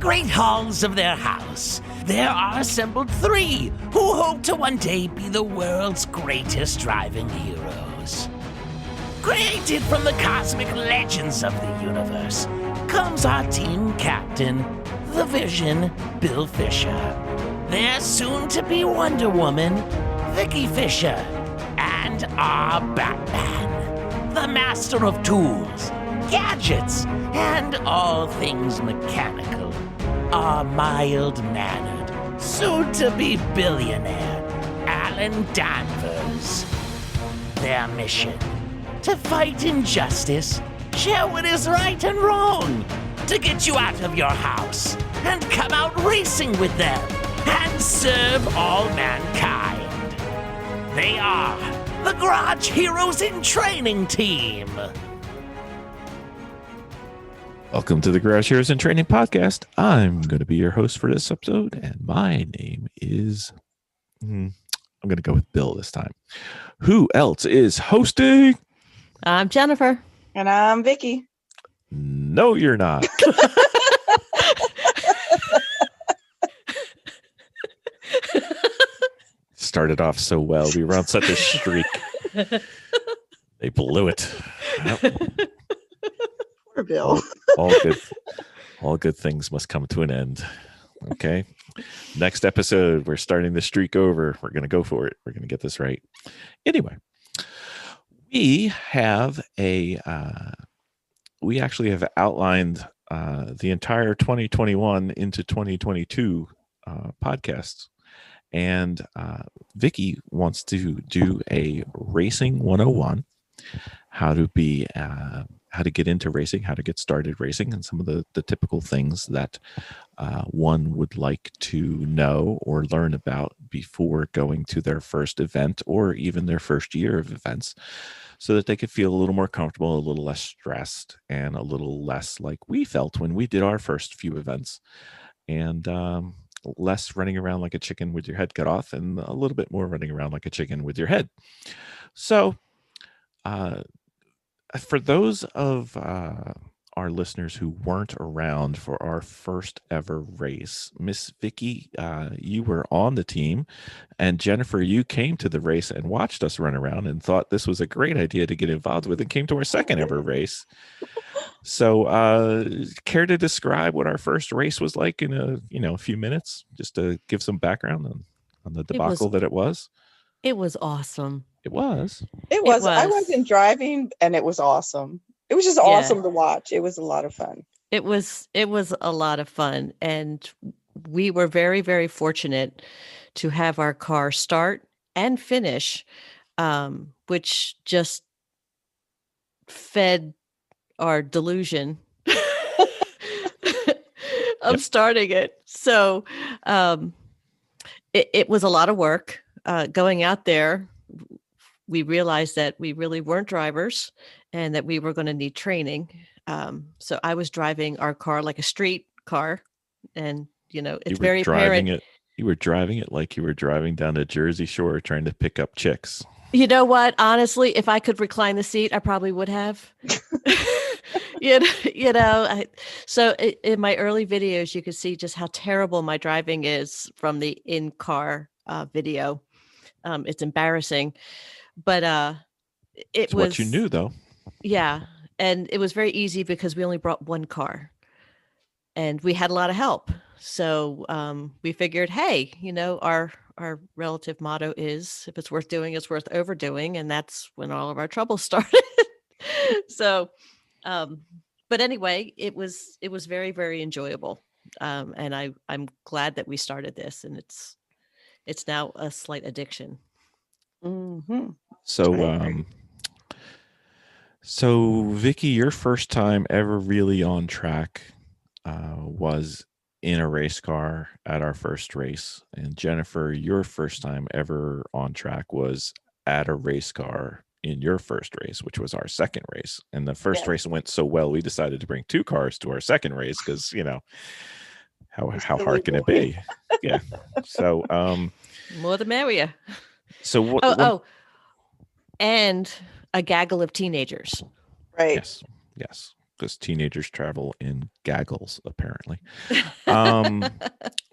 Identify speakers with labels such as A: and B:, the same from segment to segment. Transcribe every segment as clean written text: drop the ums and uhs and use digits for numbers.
A: great halls of their house, there are assembled three who hope to one day be the world's greatest driving heroes. Created from the cosmic legends of the universe comes our team captain, the Vision, Bill Fisher. Their soon-to-be Wonder Woman, Vicki Fisher, and our Batman, the master of tools, gadgets, and all things mechanical, our mild-mannered, soon-to-be billionaire, Alan Danvers. Their mission: to fight injustice, share what is right and wrong, to get you out of your house and come out racing with them and serve all mankind. They are the Garage Heroes in Training Team.
B: Welcome to the Garage Heroes in Training podcast. I'm going to be your host for this episode, and my name is... I'm going to go with Bill this time. Who else is hosting?
C: I'm Jennifer.
D: And I'm Vicki.
B: No, you're not. Started off so well. We were on such a streak. They blew it. Yep.
D: Poor Bill.
B: All good things must come to an end. Okay. Next episode, we're starting the streak over. We're going to go for it. We're going to get this right. Anyway, we actually have outlined the entire 2021 into 2022 podcasts. And Vicki wants to do a racing 101, how to get into racing, how to get started racing, and some of the typical things that one would like to know or learn about before going to their first event or even their first year of events, so that they could feel a little more comfortable, a little less stressed, and a little less like we felt when we did our first few events. And less running around like a chicken with your head cut off, and a little bit more running around like a chicken with your head. So for those of our listeners who weren't around for our first ever race, Miss Vicki, you were on the team, and Jennifer, you came to the race and watched us run around and thought this was a great idea to get involved with, and came to our second ever race. So care to describe what our first race was like in a few minutes, just to give some background on the debacle that it was?
C: It was awesome.
B: It was.
D: I wasn't driving, and it was awesome. It was just awesome to watch. It was a lot of fun.
C: It was a lot of fun. And we were very, very fortunate to have our car start and finish, which just fed our delusion of starting it. So it was a lot of work. Going out there, we realized that we really weren't drivers and that we were going to need training. So I was driving our car like a street car, and it's very apparent.
B: You were driving it like you were driving down the Jersey Shore trying to pick up chicks.
C: You know what? Honestly, if I could recline the seat, I probably would have. So in my early videos, you could see just how terrible my driving is from the in-car video. It's embarrassing, but it's
B: what you knew, though.
C: Yeah, and it was very easy because we only brought one car, and we had a lot of help. So we figured, hey, our relative motto is, if it's worth doing, it's worth overdoing. And that's when all of our trouble started. So, but anyway, it was very, very enjoyable. And I'm glad that we started this, and it's now a slight addiction.
D: Mm-hmm.
B: So Vicki, your first time ever really on track was in a race car at our first race. And Jennifer, your first time ever on track was at a race car in your first race, which was our second race. And the first race went so well, we decided to bring two cars to our second race because, how hard can it be? Yeah. So
C: more the merrier.
B: So what?
C: And a gaggle of teenagers.
D: Right.
B: Yes. because teenagers travel in gaggles, apparently.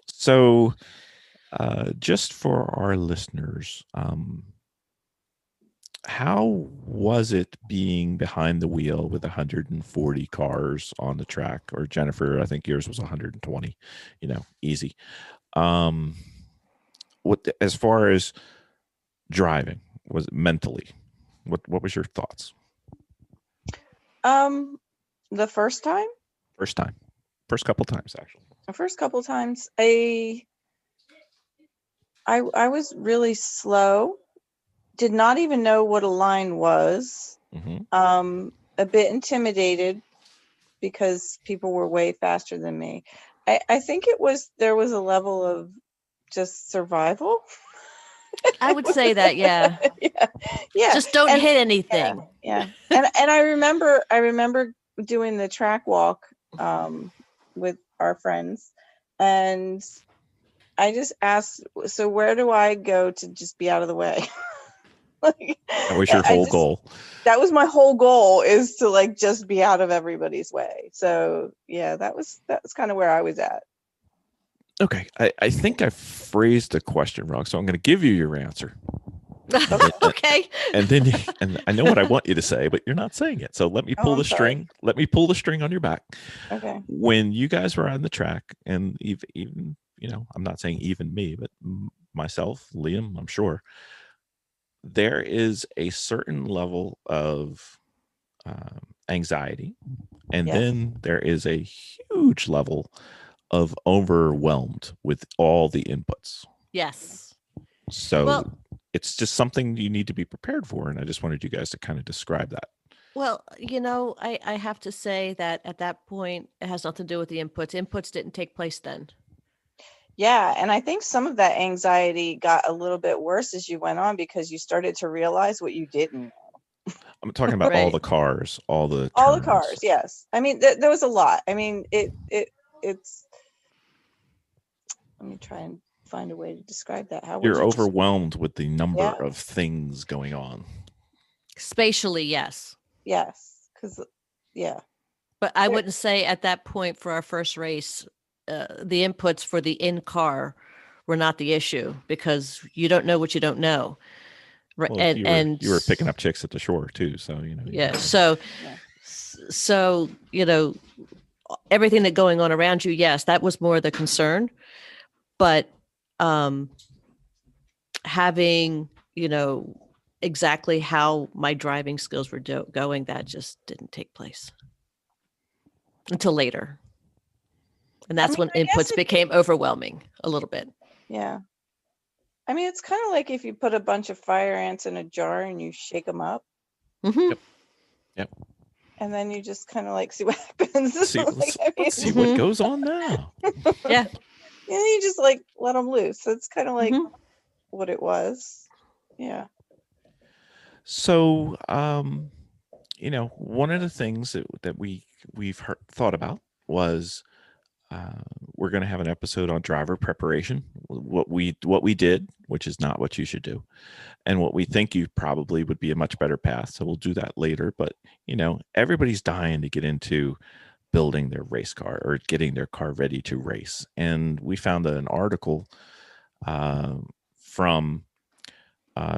B: So just for our listeners, how was it being behind the wheel with 140 cars on the track? Or Jennifer, I think yours was 120, easy. As far as driving, was it mentally, what was your thoughts?
D: The first
B: couple times, actually.
D: the first couple times, I was really slow, did not even know what a line was. A bit intimidated because people were way faster than me. I think there was a level of just survival.
C: I would say that, yeah.
D: Yeah.
C: Just don't hit anything.
D: Yeah. And I remember doing the track walk with our friends, and I just asked, so where do I go to just be out of the way?
B: That was your whole goal.
D: That was my whole goal, is to like just be out of everybody's way. So yeah, that's kind of where I was at.
B: Okay. I think I phrased the question wrong, so I'm going to give you your answer.
C: Okay.
B: And then and I know what I want you to say, but you're not saying it. So let me pull the string. Let me pull the string on your back.
D: Okay.
B: When you guys were on the track, and even I'm not saying even me, but myself, Liam, I'm sure, there is a certain level of anxiety, and then there is a huge level of overwhelmed with all the inputs.
C: Yes.
B: So it's just something you need to be prepared for, and I just wanted you guys to kind of describe that.
C: Well, I have to say that at that point, it has nothing to do with the inputs. Inputs didn't take place then.
D: Yeah, and I think some of that anxiety got a little bit worse as you went on, because you started to realize what you didn't know.
B: I'm talking about all the cars, all the
D: cars. Yes, I mean there was a lot. I mean it's. Let me try and find a way to describe that. How
B: you're overwhelmed with the number of things going on.
C: Spatially, yes.
D: Yes, because
C: But I wouldn't say at that point for our first race, the inputs for the in-car were not the issue, because you don't know what you don't know. Right.
B: Well, you were picking up chicks at the shore too. So,
C: Yeah. So, everything that going on around you, yes, that was more the concern. But having, exactly how my driving skills were going, that just didn't take place until later. And that's when inputs became overwhelming a little bit.
D: Yeah. I mean, it's kind of like if you put a bunch of fire ants in a jar and you shake them up.
C: Mm-hmm.
B: Yep.
D: And then you just kind of like see what happens.
B: Let's see what goes on now.
C: Yeah.
D: And you just like let them loose. So it's kind of like what it was. Yeah.
B: So, one of the things that we've thought about was we're going to have an episode on driver preparation, what we did, which is not what you should do, and what we think you probably would be a much better path. So we'll do that later. But everybody's dying to get into building their race car or getting their car ready to race, and we found an article from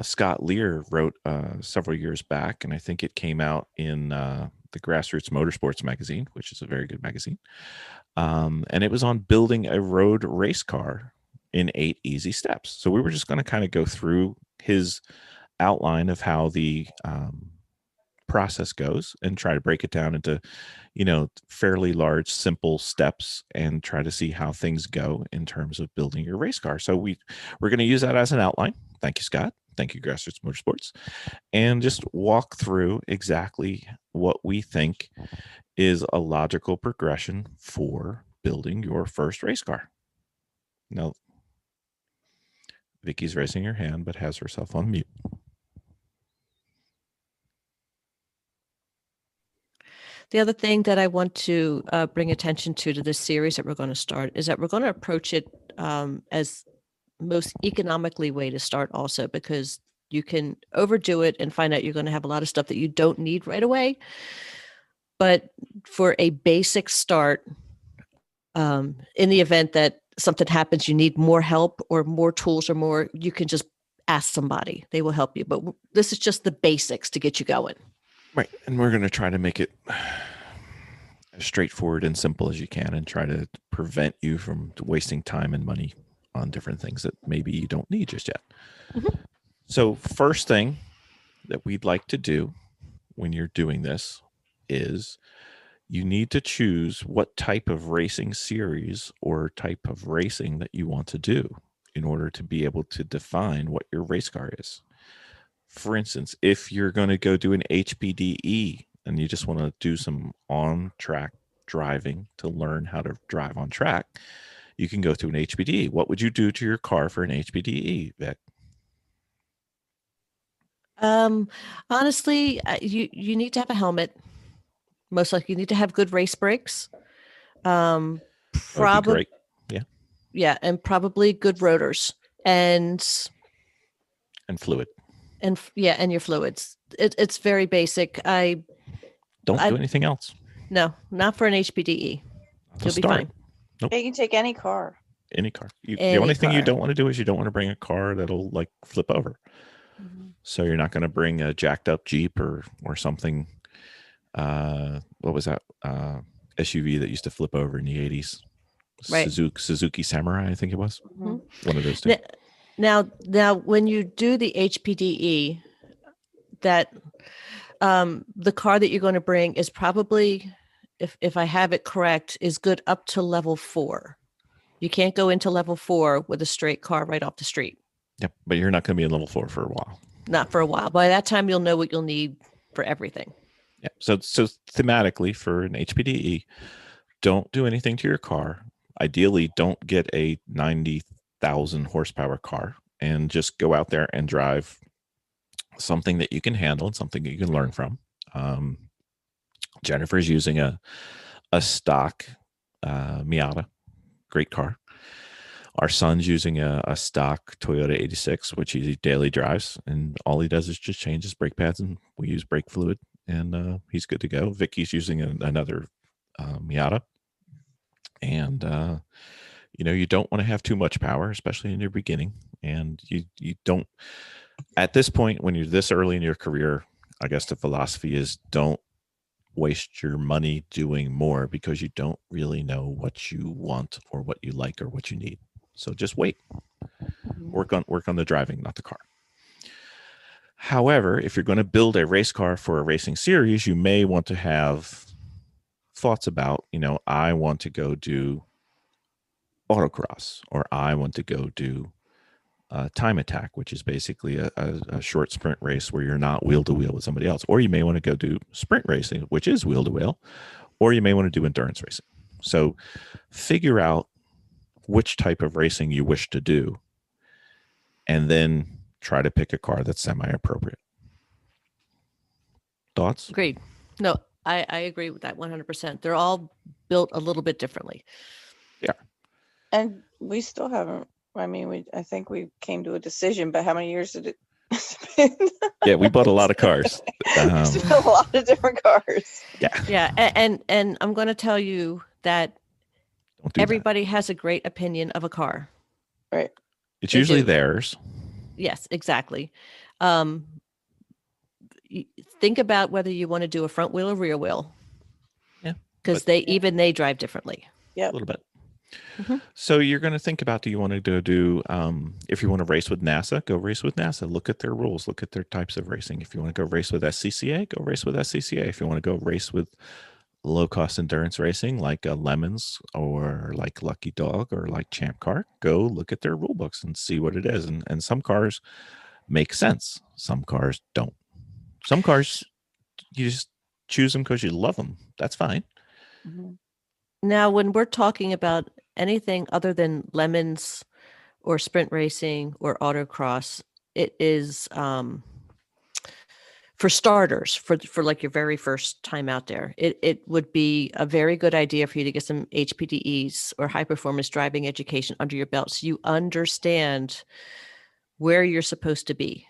B: Scott Lear wrote several years back, and I think it came out in the Grassroots Motorsports magazine, which is a very good magazine. And it was on building a road race car in 8 easy steps. So we were just going to kind of go through his outline of how the process goes and try to break it down into, fairly large, simple steps, and try to see how things go in terms of building your race car. So we're going to use that as an outline. Thank you, Scott. Thank you, Grassroots Motorsports. And just walk through exactly what we think is a logical progression for building your first race car. Now, Vicki's raising her hand, but has herself on mute.
C: The other thing that I want to bring attention to this series that we're going to start is that we're going to approach it as most economically way to start also, because you can overdo it and find out you're going to have a lot of stuff that you don't need right away. But for a basic start, in the event that something happens, you need more help or more tools or more, you can just ask somebody. They will help you. But this is just the basics to get you going.
B: Right. And we're going to try to make it as straightforward and simple as you can and try to prevent you from wasting time and money on different things that maybe you don't need just yet.
C: Mm-hmm.
B: So first thing that we'd like to do when you're doing this is you need to choose what type of racing series or type of racing that you want to do in order to be able to define what your race car is. For instance, if you're going to go do an HPDE and you just want to do some on-track driving to learn how to drive on track, you can go to an HPDE. What would you do to your car for an HPDE, Vic?
C: Honestly, you need to have a helmet. Most likely, you need to have good race brakes.
B: That'd be
C: Probably,
B: great. Yeah.
C: yeah, and probably good rotors and
B: Fluid.
C: and your fluids. It's very basic.
B: Don't do anything else.
C: No, not for an HPDE. You'll be fine.
B: Nope.
D: You can take any car.
B: Any car. The only thing you don't want to do is you don't want to bring a car that'll like flip over.
C: Mm-hmm.
B: So you're not going to bring a jacked up Jeep or something. What was that SUV that used to flip over in the 80s?
C: Right.
B: Suzuki Samurai, I think it was.
C: Mm-hmm.
B: One of those two.
C: Now, when you do the HPDE, that the car that you're going to bring is probably, if I have it correct, is good up to level 4. You can't go into level 4 with a straight car right off the street.
B: Yep, but you're not going to be in level 4 for a while.
C: Not for a while. By that time, you'll know what you'll need for everything.
B: Yeah. So thematically for an HPDE, don't do anything to your car. Ideally, don't get a 90,000 horsepower car and just go out there and drive something that you can handle and something that you can learn from. Jennifer's using a stock Miata, great car. Our son's using a stock Toyota 86, which he daily drives, and all he does is just change his brake pads, and we use brake fluid, and he's good to go. Vicky's using another Miata, and you don't want to have too much power, especially in your beginning, and you don't. At this point, when you're this early in your career, I guess the philosophy is don't waste your money doing more because you don't really know what you want or what you like or what you need. So just wait. Work on the driving, not the car. However, if you're going to build a race car for a racing series, you may want to have thoughts about, I want to go do autocross, or I want to go do time attack, which is basically a short sprint race where you're not wheel to wheel with somebody else. Or you may want to go do sprint racing, which is wheel to wheel, or you may want to do endurance racing. So figure out which type of racing you wish to do, and then try to pick a car that's semi-appropriate. Thoughts?
C: Agreed. No, I agree with that 100%. They're all built a little bit differently.
B: Yeah.
D: And we still haven't, I think we came to a decision, but how many years did it spend?
B: Yeah, we bought a lot of cars.
D: It's been a lot of different cars.
B: Yeah.
C: Yeah. And I'm going to tell you that everybody has a great opinion of a car.
D: Right.
B: It's usually theirs.
C: Yes, exactly. Think about whether you want to do a front wheel or rear wheel.
B: Yeah.
C: Because they drive differently.
D: Yeah.
B: A little bit.
C: Mm-hmm.
B: So you're going to think about, do you want to do, if you want to race with NASA, go race with NASA. Look at their rules. Look at their types of racing. If you want to go race with SCCA, go race with SCCA. If you want to go race with low-cost endurance racing like Lemons or like Lucky Dog or like Champ Car, go look at their rule books and see what it is. And some cars make sense. Some cars don't. Some cars, you just choose them because you love them. That's fine.
D: Mm-hmm.
C: Now, when we're talking about anything other than Lemons or sprint racing or autocross, it is for starters, for like your very first time out there, it would be a very good idea for you to get some HPDEs or high performance driving education under your belt, so you understand where you're supposed to be.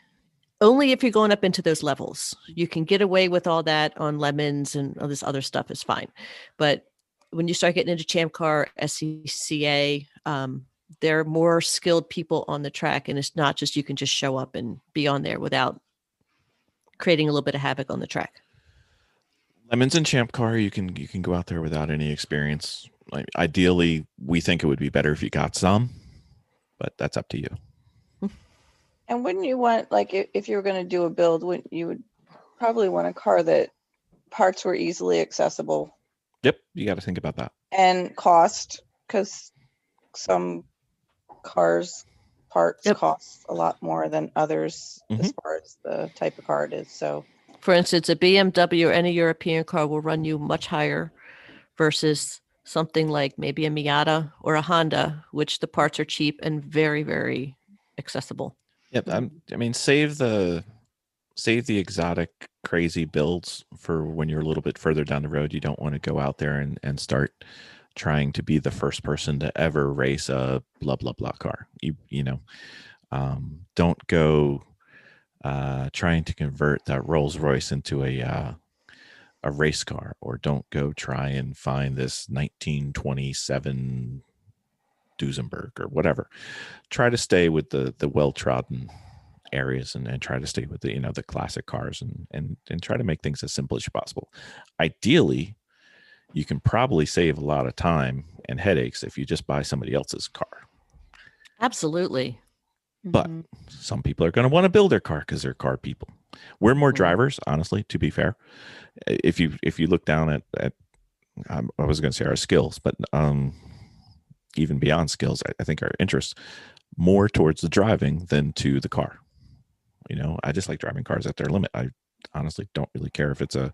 C: only if you're going up into those levels. You can get away with all that on lemons and all this other stuff is fine. But when you start getting into Champ Car, SCCA, there are more skilled people on the track, and it's not just you can just show up and be on there without creating a little bit of havoc on the track.
B: Lemons and Champ Car, you can go out there without any experience. Like, ideally, we think it would be better if you got some, but that's up to you.
D: And wouldn't you want, like, if you were going to do a build, wouldn't you would probably want a car that parts were easily accessible?
B: Yep, you got to think about that.
D: And cost, because some cars parts cost a lot more than others as far as the type of car it is. So,
C: for instance, a BMW or any European car will run you much higher versus something like maybe a Miata or a Honda, which the parts are cheap and very, very accessible.
B: Yep. I mean, save the exotic, crazy builds for when you're a little bit further down the road. You don't want to go out there and start trying to be the first person to ever race a blah, blah, blah car. Don't go trying to convert that Rolls Royce into a race car, or don't go try and find this 1927 Duesenberg or whatever. Try to stay with the well-trodden areas and try to stay with the classic cars and try to make things as simple as possible. Ideally, you can probably save a lot of time and headaches if you just buy somebody else's car.
C: Absolutely.
B: But some people are going to want to build their car because they're car people. We're more drivers, honestly, to be fair. If you look down at I was going to say our skills, but even beyond skills, I think our interests more towards the driving than to the car. I just like driving cars at their limit. I honestly don't really care if it's a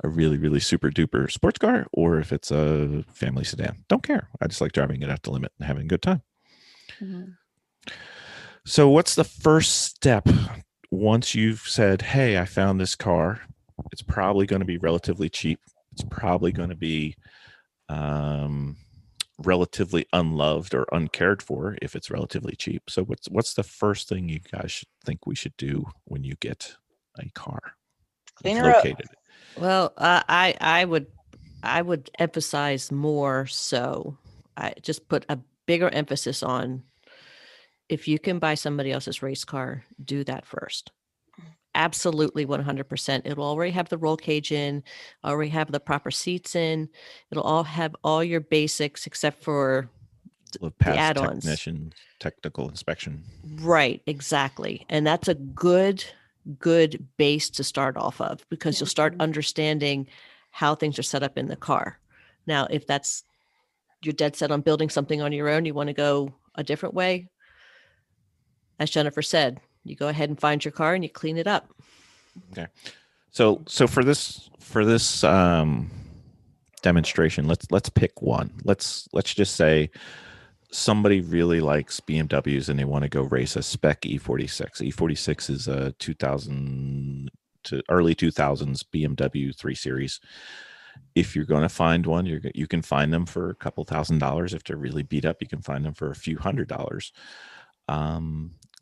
B: really, really super duper sports car or if it's a family sedan. Don't care. I just like driving it at the limit and having a good time. So what's the first step once you've said, hey, I found this car? It's probably going to be relatively cheap. It's probably going to be relatively unloved or uncared for if it's relatively cheap. So what's the first thing you guys think we should do when you get a car?
D: Clean her up.
C: Well, I would emphasize more so. I just put a bigger emphasis on, if you can buy somebody else's race car, do that first. Absolutely 100%. It'll already have the roll cage in, already have the proper seats in. It'll all have all your basics except for the add-ons.
B: Technical inspection.
C: Right, exactly. And that's a good base to start off of, because you'll start understanding how things are set up in the car. Now, if you're dead set on building something on your own, you want to go a different way, as Jennifer said, you go ahead and find your car and you clean it up.
B: Okay. So for this demonstration, let's pick one. Let's just say somebody really likes BMWs and they want to go race a spec E46. E46 is a 2000 to early 2000s BMW 3 Series. If you're going to find one, you can find them for a couple $1,000s. If they're really beat up, you can find them for a few $100s.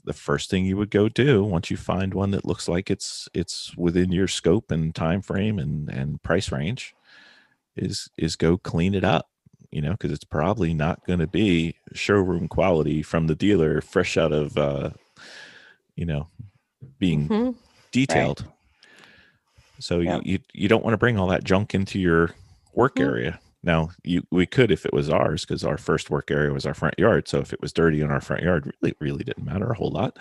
B: The first thing you would go do once you find one that looks like it's within your scope and time frame and price range is go clean it up, because it's probably not going to be showroom quality from the dealer, fresh out of being detailed. Right. So you don't want to bring all that junk into your work area. Now, we could if it was ours, because our first work area was our front yard. So if it was dirty in our front yard, really didn't matter a whole lot.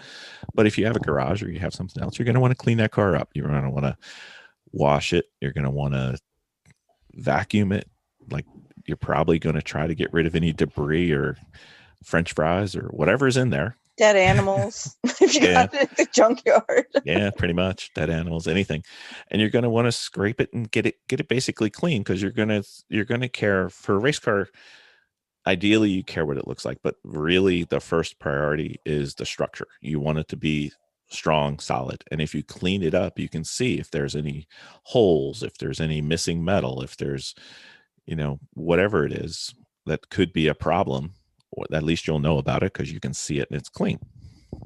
B: But if you have a garage or you have something else, you're going to want to clean that car up. You're going to want to wash it. You're going to want to vacuum it. Like, you're probably going to try to get rid of any debris or French fries or whatever's in there.
D: Dead animals. If you got it at the junkyard.
B: Yeah, pretty much dead animals, anything. And you're going to want to scrape it and get it basically clean, because you're going to care for a race car. Ideally, you care what it looks like, but really the first priority is the structure. You want it to be strong, solid. And if you clean it up, you can see if there's any holes, if there's any missing metal, if there's, whatever it is that could be a problem. At least you'll know about it because you can see it and it's clean.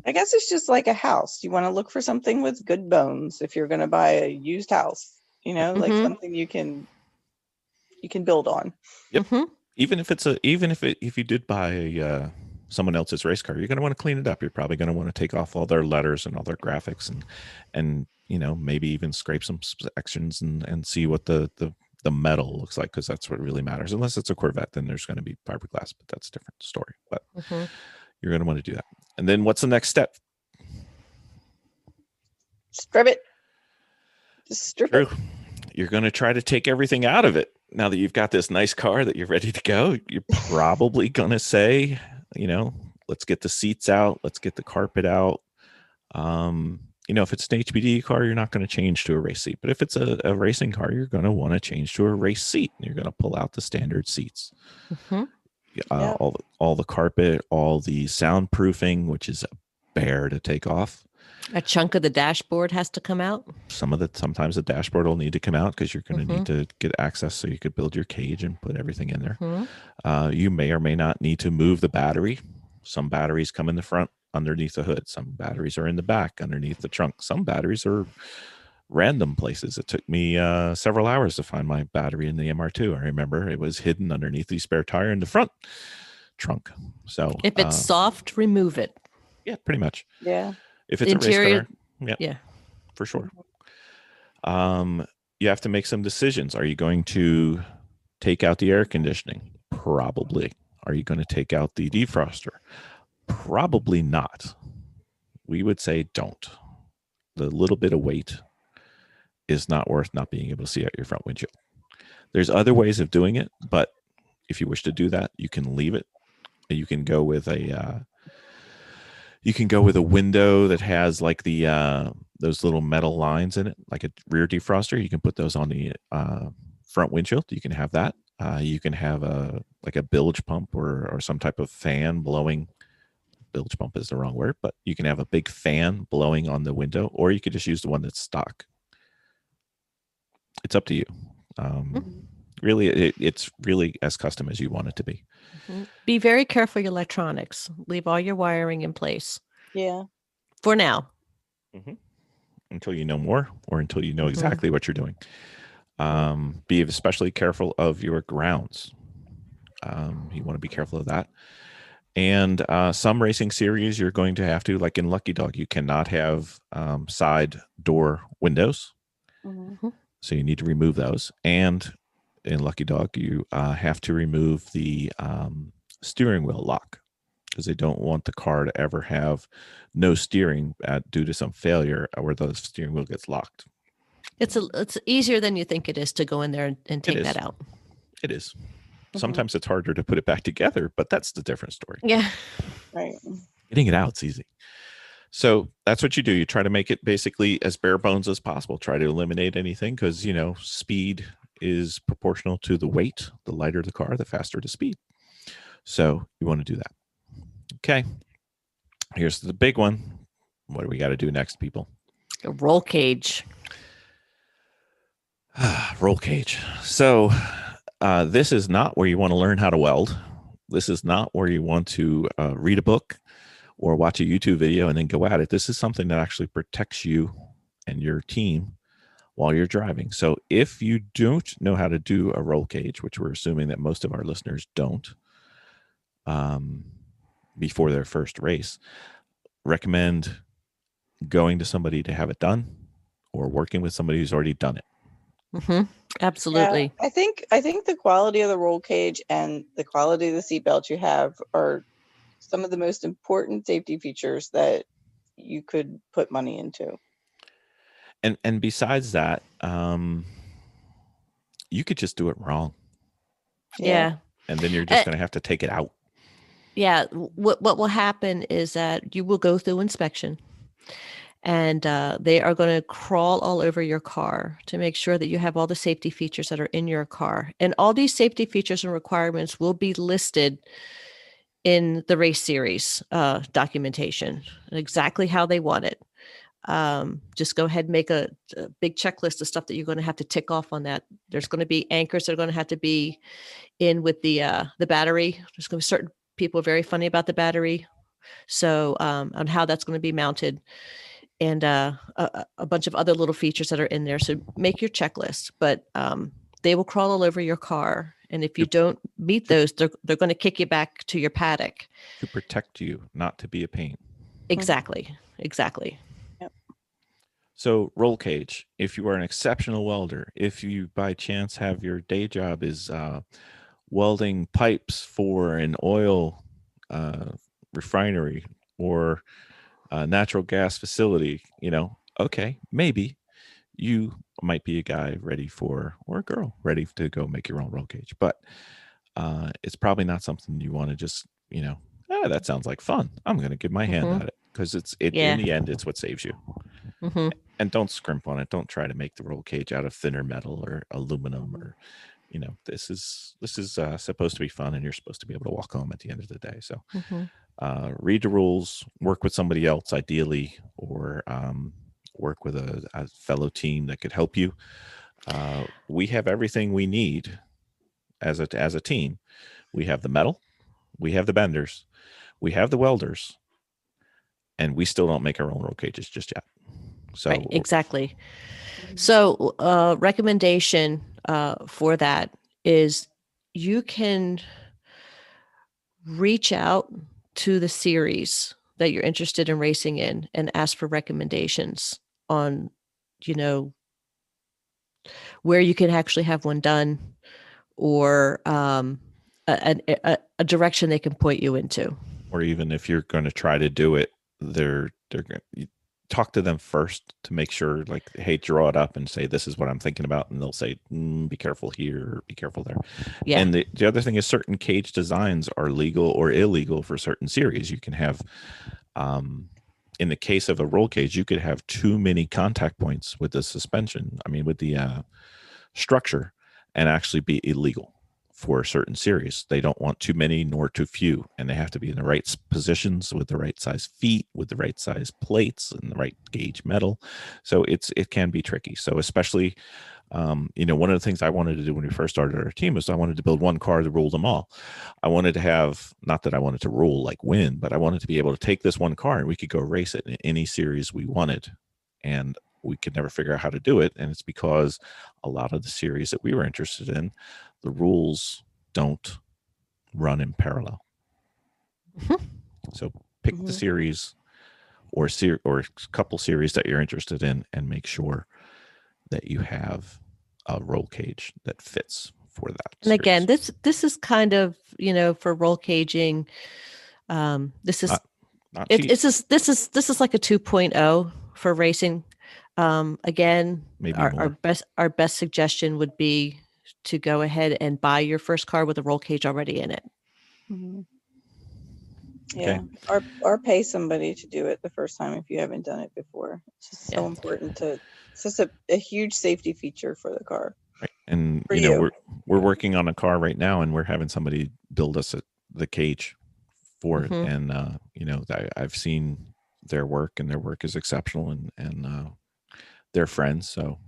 D: I guess it's just like a house. You want to look for something with good bones if you're going to buy a used house, like something you can build on.
B: Yep. Even if you did buy someone else's race car, you're going to want to clean it up. You're probably going to want to take off all their letters and all their graphics and maybe even scrape some sections and see what the metal looks like, because that's what really matters. Unless it's a Corvette, then there's going to be fiberglass, but that's a different story. But you're going to want to do that. And then what's the next step?
D: Strip it. Just strip it.
B: You're going to try to take everything out of it. Now that you've got this nice car that you're ready to go, you're probably going to say, let's get the seats out. Let's get the carpet out. If it's an HPD car, you're not going to change to a race seat. But if it's a racing car, you're going to want to change to a race seat. You're going to pull out the standard seats. All the carpet, all the soundproofing, which is a bear to take off.
C: A chunk of the dashboard has to come out.
B: Sometimes the dashboard will need to come out because you're going to need to get access so you could build your cage and put everything in there. You may or may not need to move the battery. Some batteries come in the front underneath the hood. Some batteries are in the back underneath the trunk. Some batteries are random places. It took me several hours to find my battery in the MR2. I remember it was hidden underneath the spare tire in the front trunk. So
C: if it's soft, remove it.
B: Yeah, pretty much.
D: Yeah.
B: If it's
C: interior,
B: a race car, for sure. You have to make some decisions. Are you going to take out the air conditioning? Probably. Are you going to take out the defroster? Probably not. We would say don't. The little bit of weight is not worth not being able to see out your front windshield. There's other ways of doing it, but if you wish to do that, you can leave it. You can go with a window that has like the those little metal lines in it, like a rear defroster. You can put those on the front windshield. You can have that. You can have a bilge pump or some type of fan blowing. Bilge pump is the wrong word, but you can have a big fan blowing on the window, or you could just use the one that's stock. It's up to you. Really, it's really as custom as you want it to be.
C: Be very careful your electronics. Leave all your wiring in place.
D: Yeah.
C: For now.
B: Until you know more, or until you know exactly what you're doing. Be especially careful of your grounds. You want to be careful of that. And some racing series, you're going to have to, like in Lucky Dog, you cannot have side door windows. So you need to remove those. And in Lucky Dog, you have to remove the steering wheel lock, because they don't want the car to ever have no steering due to some failure where the steering wheel gets locked.
C: It's easier than you think it is to go in there and take that out.
B: It is. Sometimes it's harder to put it back together, but that's the different story.
C: Yeah.
D: Right.
B: Getting it out, it's easy. So that's what you do. You try to make it basically as bare bones as possible. Try to eliminate anything, because, speed is proportional to the weight. The lighter the car, the faster the speed. So you want to do that. Okay. Here's the big one. What do we got to do next, people?
C: A roll cage.
B: Roll cage. So this is not where you want to learn how to weld. This is not where you want to read a book or watch a YouTube video and then go at it. This is something that actually protects you and your team while you're driving. So if you don't know how to do a roll cage, which we're assuming that most of our listeners don't, before their first race, recommend going to somebody to have it done, or working with somebody who's already done it.
C: Absolutely.
D: Yeah, I think the quality of the roll cage and the quality of the seatbelt you have are some of the most important safety features that you could put money into.
B: And besides that, you could just do it wrong.
C: Yeah.
B: And then you're just going to have to take it out.
C: Yeah. What will happen is that you will go through inspection, and they are going to crawl all over your car to make sure that you have all the safety features that are in your car. And all these safety features and requirements will be listed in the race series documentation, exactly how they want it. Just go ahead and make a big checklist of stuff that you're going to have to tick off on that. There's going to be anchors that are going to have to be in with the battery. There's going to be certain people are very funny about the battery. So on how that's going to be mounted, and a bunch of other little features that are in there. So make your checklist, but they will crawl all over your car. And if you don't meet those, they're going to kick you back to your paddock.
B: To protect you, not to be a pain.
C: Exactly. Exactly.
D: Yep.
B: So roll cage, if you are an exceptional welder, if you by chance have your day job is welding pipes for an oil refinery or a natural gas facility, okay, maybe you might be a guy ready for, or a girl ready to go make your own roll cage. But it's probably not something you want to just, that sounds like fun. I'm going to give my hand at it, because in the end, it's what saves you.
C: Mm-hmm.
B: And don't scrimp on it. Don't try to make the roll cage out of thinner metal or aluminum or, this is supposed to be fun, and you're supposed to be able to walk home at the end of the day. So read the rules, work with somebody else ideally, or work with a fellow team that could help you. We have everything we need as a team. We have the metal, we have the benders, we have the welders, and we still don't make our own roll cages just yet. So
C: right, exactly. So recommendation for that is you can reach out to the series that you're interested in racing in and ask for recommendations on, where you can actually have one done, or a direction they can point you into.
B: Or even if you're going to try to do it, they're going to talk to them first to make sure, like, hey, draw it up and say, this is what I'm thinking about. And they'll say, be careful here, be careful there. Yeah. And the other thing is certain cage designs are legal or illegal for certain series. You can have, in the case of a roll cage, you could have too many contact points with the suspension. With the structure, and actually be illegal for a certain series. They don't want too many nor too few, and they have to be in the right positions with the right size feet, with the right size plates and the right gauge metal. So it can be tricky. So especially, one of the things I wanted to do when we first started our team was I wanted to build one car to rule them all. I wanted to have, not that I wanted to rule like win, but I wanted to be able to take this one car and we could go race it in any series we wanted. And we could never figure out how to do it. And it's because a lot of the series that we were interested in, the rules don't run in parallel. So pick the series or a couple series that you're interested in, and make sure that you have a roll cage that fits for that.
C: And series. Again, this is kind of, for roll caging. This is not this is like a 2.0 for racing. Again,
B: maybe
C: our best suggestion would be to go ahead and buy your first car with a roll cage already in it.
D: Mm-hmm. Yeah, okay. or pay somebody to do it the first time if you haven't done it before. It's just so important it's just a huge safety feature for the car.
B: Right. And we're working on a car right now, and we're having somebody build us the cage for it. And I've seen their work, and their work is exceptional, and they're friends, so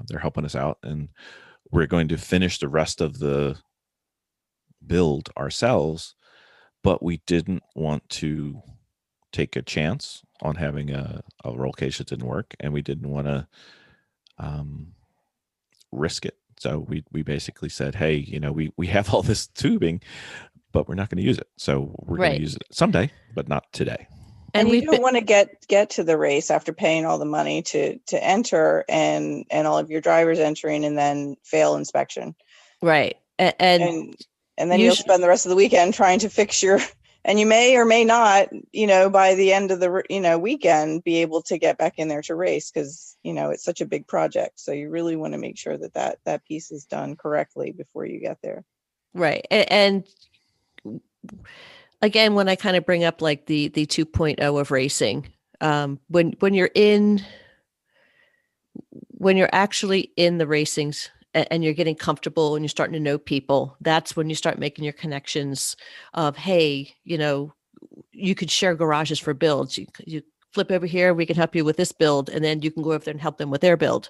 B: they're helping us out, and we're going to finish the rest of the build ourselves. But we didn't want to take a chance on having a roll cage that didn't work, and we didn't want to risk it. So we basically said, hey, we have all this tubing, but we're not going to use it. So we're going to use it someday, but not today.
D: And you don't want to get to the race after paying all the money to enter and all of your drivers entering, and then fail inspection.
C: Right.
D: And then you'll spend the rest of the weekend trying to fix and you may or may not, by the end of the, weekend, be able to get back in there to race, because, it's such a big project. So you really want to make sure that piece is done correctly before you get there.
C: Right. And again, when I kind of bring up like the 2.0 of racing, when you're actually in the racings and you're getting comfortable and you're starting to know people, that's when you start making your connections of, hey, you could share garages for builds. You flip over here, we can help you with this build. And then you can go over there and help them with their build.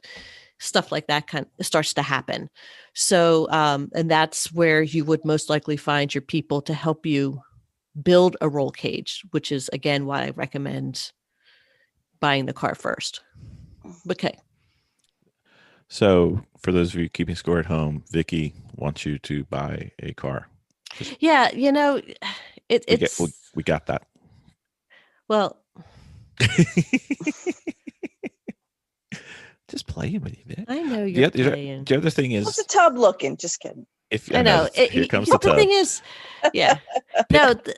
C: Stuff like that starts to happen. So, and that's where you would most likely find your people to help you build a roll cage, which is again why I recommend buying the car first. Okay.
B: So for those of you keeping score at home, Vicki wants you to buy a car.
C: Yeah, you know,
B: We got that.
C: Well,
B: just playing with you, Vic.
C: I know you're playing.
B: The other thing
D: What's
B: is,
D: the tub looking? Just kidding.
C: I know.
B: Here comes the
C: The
B: tub.
C: thing is, yeah.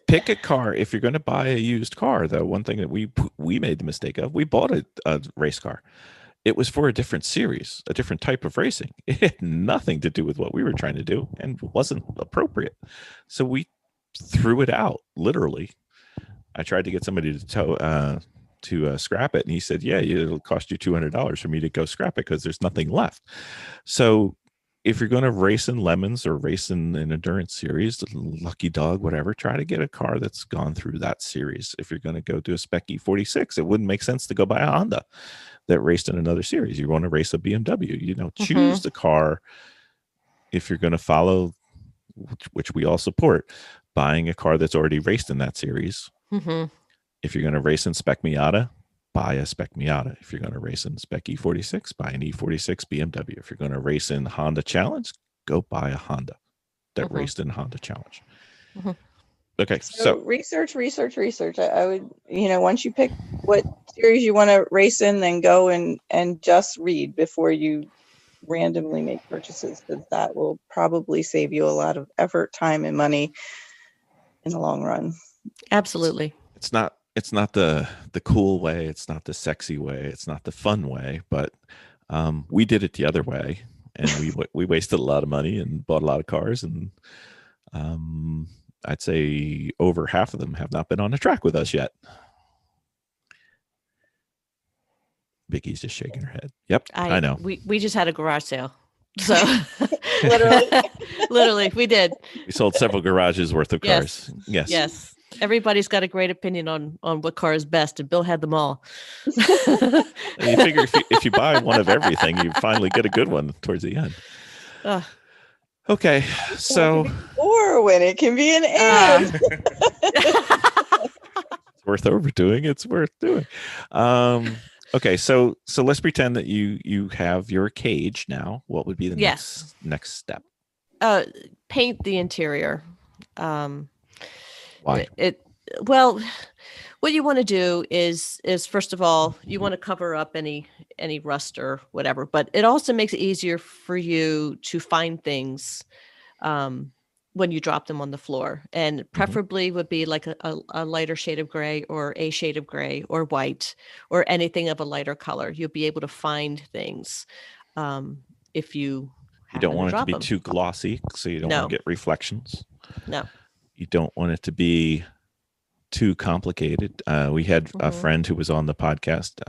B: Pick a car. If you're going to buy a used car, though, one thing that we made the mistake of, we bought a race car. It was for a different series, a different type of racing. It had nothing to do with what we were trying to do and wasn't appropriate. So we threw it out, literally. I tried to get somebody to scrap it, and he said, "Yeah, it'll cost you $200 for me to go scrap it because there's nothing left." So if you're going to race in lemons or race in an endurance series, Lucky Dog, whatever, try to get a car that's gone through that series. If you're going to go do a Spec E46, it wouldn't make sense to go buy a Honda that raced in another series. You want to race a BMW, choose the car. If you're going to follow, which we all support, buying a car that's already raced in that series. If you're going to race in Spec Miata, buy a Spec Miata. If you're going to race in Spec E46, buy an E46 BMW. If you're going to race in Honda Challenge, go buy a Honda that raced in Honda Challenge. Okay, so
D: research. I would, once you pick what series you want to race in, then go and just read before you randomly make purchases, because that will probably save you a lot of effort, time, and money in the long run.
C: Absolutely.
B: It's not the cool way. It's not the sexy way. It's not the fun way. But we did it the other way, and we wasted a lot of money and bought a lot of cars. And I'd say over half of them have not been on the track with us yet. Vicki's just shaking her head. Yep, I know.
C: We just had a garage sale, so
D: literally,
C: we did.
B: We sold several garages worth of cars.
C: Yes. Everybody's got a great opinion on what car is best, and Bill had them all.
B: You figure if you buy one of everything, you finally get a good one towards the end. Okay, so
D: or when it can be an and.
B: It's worth overdoing. It's worth doing. Okay, so let's pretend that you have your cage now. What would be the next step?
C: Paint the interior.
B: Why?
C: Well, what you want to do is first of all, you want to cover up any rust or whatever, but it also makes it easier for you to find things when you drop them on the floor, and preferably would be like a lighter shade of gray or a shade of gray or white or anything of a lighter color. You'll be able to find things if you
B: don't want it to be
C: them.
B: too glossy, so you don't want to get reflections.
C: No.
B: You don't want it to be too complicated. We had a friend who was on the podcast,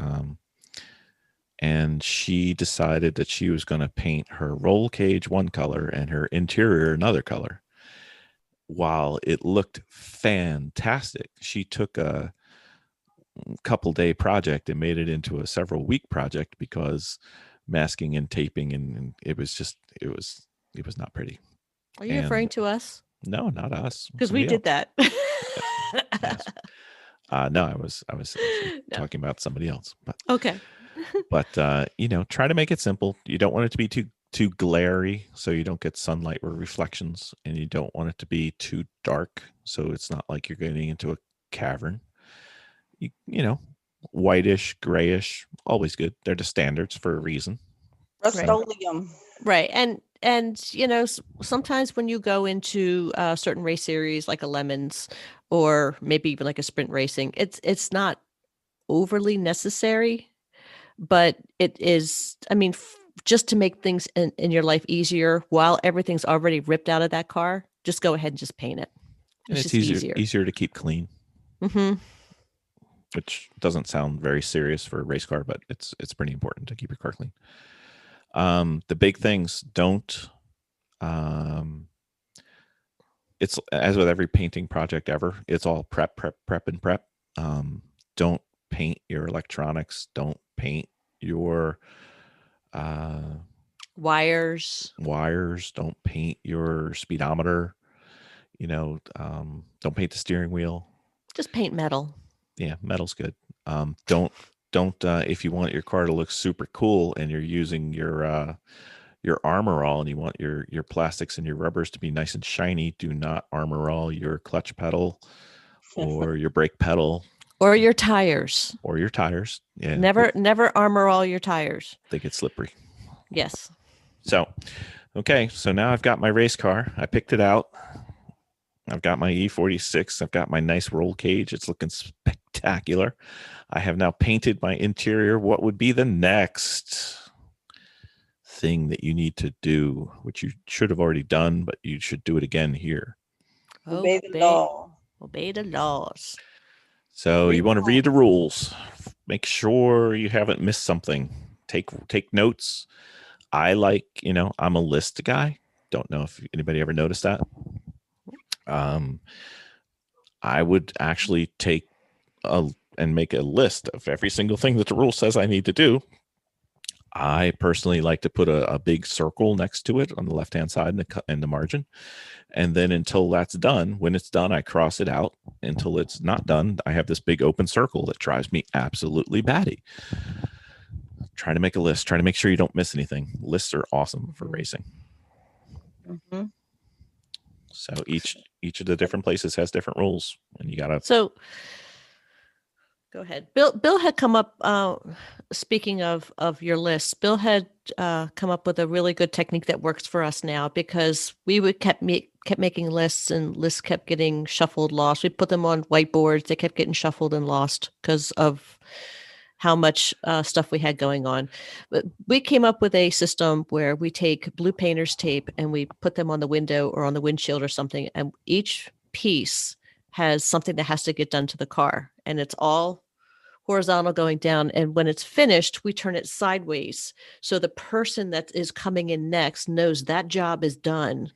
B: and she decided that she was going to paint her roll cage one color and her interior another color. While it looked fantastic, she took a couple day project and made it into a several week project because masking and taping, and it was not pretty.
C: Are you referring to us?
B: No, not us.
C: Because we did that.
B: Yes. No, I was talking about somebody else. But
C: okay.
B: But try to make it simple. You don't want it to be too glary, so you don't get sunlight or reflections, and you don't want it to be too dark, so it's not like you're getting into a cavern. Whitish, grayish, always good. They're the standards for a reason.
D: Rust-Oleum.
C: Right. And sometimes when you go into a certain race series like a Lemons or maybe even like a sprint racing, it's not overly necessary, but it is, just to make things in your life easier while everything's already ripped out of that car, just go ahead and just paint it.
B: It's just easier to keep clean. Which doesn't sound very serious for a race car, but it's pretty important to keep your car clean. The big things, don't it's as with every painting project ever, it's all prep. Don't paint your electronics, don't paint your
C: wires,
B: don't paint your speedometer. Don't paint the steering wheel.
C: Just paint metal.
B: Yeah, metal's good. Don't if you want your car to look super cool and you're using your armor all and you want your plastics and your rubbers to be nice and shiny, do not armor all your clutch pedal or your brake pedal
C: or your tires.
B: Yeah.
C: Never armor all your tires.
B: They get slippery.
C: Yes.
B: So, okay. So now I've got my race car. I picked it out. I've got my E46. I've got my nice roll cage. It's looking spectacular. I have now painted my interior. What would be the next thing that you need to do, which you should have already done, but you should do it again here?
D: Obey the law.
C: Obey the laws.
B: So you want to read the rules. Make sure you haven't missed something. Take notes. I'm a list guy. Don't know if anybody ever noticed that. I would actually take and make a list of every single thing that the rule says I need to do. I personally like to put a big circle next to it on the left-hand side in the margin. And then until that's done, when it's done, I cross it out. Until it's not done, I have this big open circle that drives me absolutely batty. Try to make a list. Try to make sure you don't miss anything. Lists are awesome for racing.
D: Mm-hmm.
B: So each of the different places has different rules, and you gotta.
C: So go ahead. Bill had come up. Speaking of your lists, Bill had come up with a really good technique that works for us now, because we kept making lists, and lists kept getting shuffled, lost. We put them on whiteboards. They kept getting shuffled and lost because of how much stuff we had going on. But we came up with a system where we take blue painter's tape and we put them on the window or on the windshield or something. And each piece has something that has to get done to the car. And it's all horizontal going down. And when it's finished, we turn it sideways. So the person that is coming in next knows that job is done.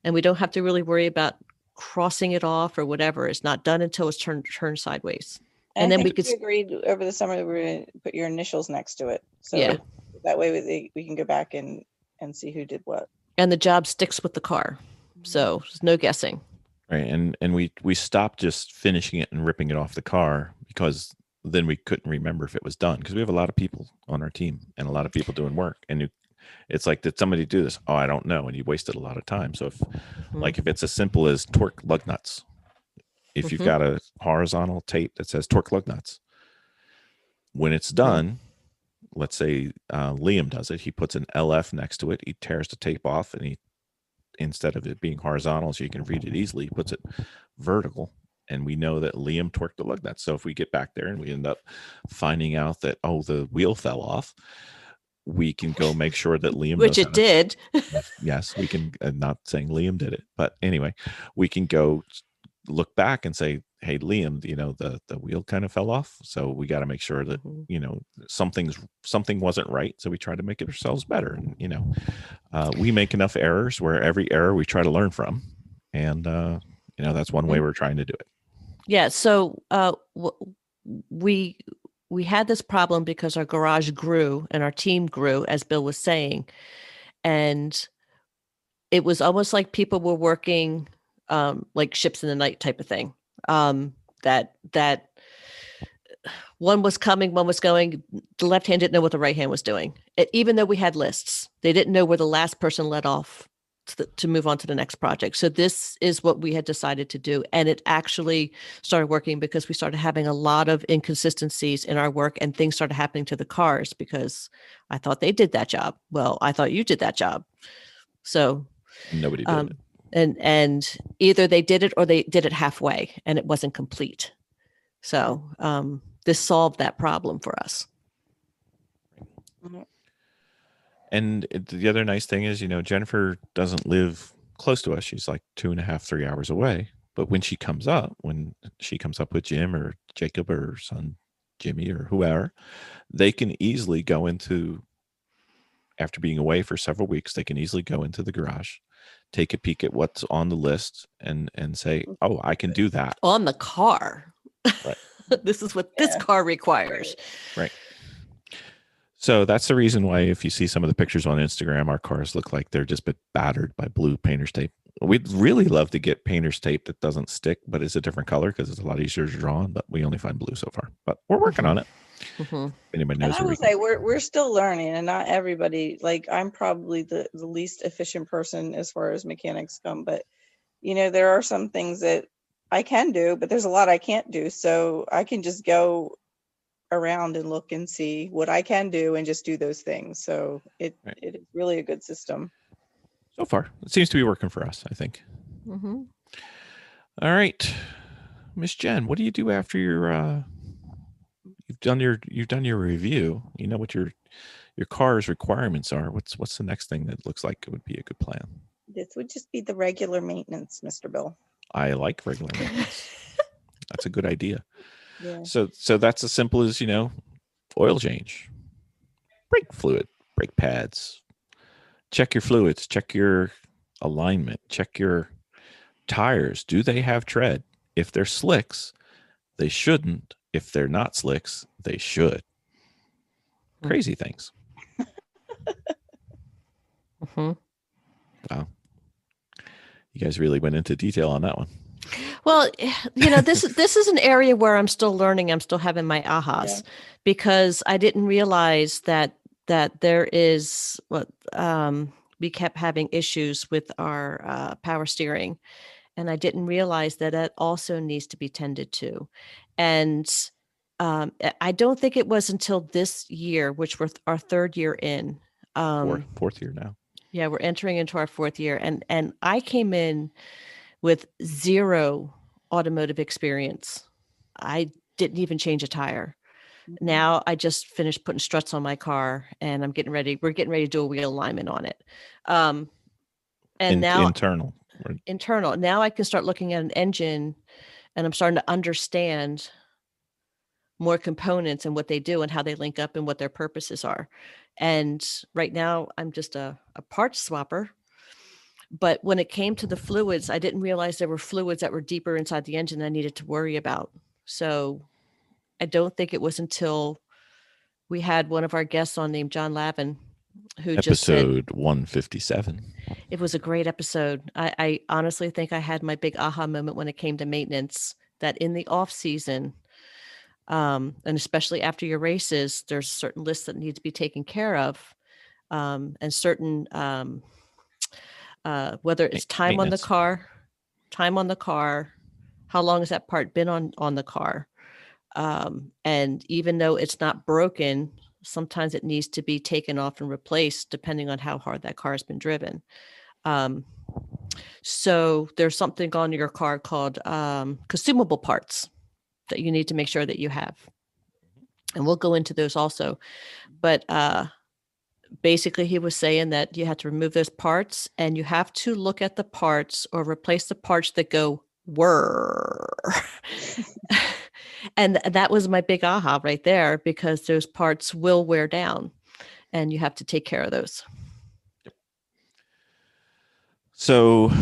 C: And we don't have to really worry about crossing it off or whatever. It's not done until it's turned sideways. And then we could
D: agreed over the summer that we're going to put your initials next to it. So
C: yeah,
D: that way we can go back and see who did what.
C: And the job sticks with the car. So there's no guessing.
B: Right. And we stopped just finishing it and ripping it off the car, because then we couldn't remember if it was done, because we have a lot of people on our team and a lot of people doing work. And it's like, did somebody do this? Oh, I don't know. And you wasted a lot of time. So if it's as simple as torque lug nuts, if you've got a horizontal tape that says torque lug nuts, when it's done, let's say Liam does it, he puts an LF next to it, he tears the tape off, and instead of it being horizontal so you can read it easily, he puts it vertical, and we know that Liam torqued the lug nuts. So if we get back there and we end up finding out that, the wheel fell off, we can go make sure that Liam
C: which it did.
B: Yes, we can. Not saying Liam did it, but anyway, we can go look back and say, hey, Liam, the wheel kind of fell off, so we got to make sure that something wasn't right, so we try to make it ourselves better. And we make enough errors where every error we try to learn from, and that's one way we're trying to do it.
C: Yeah. So we had this problem because our garage grew and our team grew, as Bill was saying, and it was almost like people were working like ships in the night type of thing. That one was coming, one was going. The left hand didn't know what the right hand was doing. Even though we had lists, they didn't know where the last person let off to move on to the next project. So this is what we had decided to do. And it actually started working because we started having a lot of inconsistencies in our work, and things started happening to the cars because I thought they did that job. Well, I thought you did that job. So
B: nobody did it.
C: And either they did it or they did it halfway and it wasn't complete. So this solved that problem for us.
B: And the other nice thing is, Jennifer doesn't live close to us. She's like 2.5, 3 hours away. But when she comes up with Jim or Jacob or son Jimmy or whoever, they can easily go into, after being away for several weeks, they can easily go into the garage, take a peek at what's on the list, and say, oh, I can do that.
C: On the car.
B: Right.
C: This is what this car requires.
B: Right. So that's the reason why if you see some of the pictures on Instagram, our cars look like they're just been battered by blue painter's tape. We'd really love to get painter's tape that doesn't stick, but it's a different color because it's a lot easier to draw on. But we only find blue so far. But we're working on it. Anybody knows
D: And I
B: where
D: will
B: we
D: say
B: can.
D: we're still learning, and not everybody. Like, I'm probably the least efficient person as far as mechanics come, but there are some things that I can do, but there's a lot I can't do. So I can just go around and look and see what I can do and just do those things. So it is really a good system.
B: So far, it seems to be working for us, I think.
C: Mm-hmm.
B: All right, Miss Jen, what do you do after you've done your review? You know what your car's requirements are. What's the next thing that looks like it would be a good plan?
D: This would just be the regular maintenance, Mr. Bill.
B: I like regular maintenance. That's a good idea.
D: Yeah.
B: So that's as simple as, oil change, brake fluid, brake pads, check your fluids, check your alignment, check your tires. Do they have tread? If they're slicks, they shouldn't. If they're not slicks, they should. Crazy things.
C: Mm-hmm.
B: Wow. You guys really went into detail on that one.
C: Well, this is an area where I'm still learning. I'm still having my ahas because I didn't realize that there is we kept having issues with our power steering, and I didn't realize that also needs to be tended to. And I don't think it was until this year, which we're our third year in.
B: Fourth year now.
C: Yeah, we're entering into our fourth year, and I came in with zero automotive experience. I didn't even change a tire. Mm-hmm. Now I just finished putting struts on my car, and we're getting ready to do a wheel alignment on it. And now internal. Now I can start looking at an engine, and I'm starting to understand more components and what they do and how they link up and what their purposes are. And right now I'm just a parts swapper. But when it came to the fluids, I didn't realize there were fluids that were deeper inside the engine I needed to worry about. So I don't think it was until we had one of our guests on named John Lavin, who just said,
B: episode 157.
C: It was a great episode. I honestly think I had my big aha moment when it came to maintenance, that in the off season, and especially after your races, there's certain lists that need to be taken care of, and certain whether it's time on the car, how long has that part been on the car? And even though it's not broken, sometimes it needs to be taken off and replaced depending on how hard that car has been driven. So there's something on your car called consumable parts that you need to make sure that you have. And we'll go into those also. But basically, he was saying that you have to remove those parts, and you have to look at the parts or replace the parts that go whir. And that was my big aha right there, because those parts will wear down, and you have to take care of those.
B: So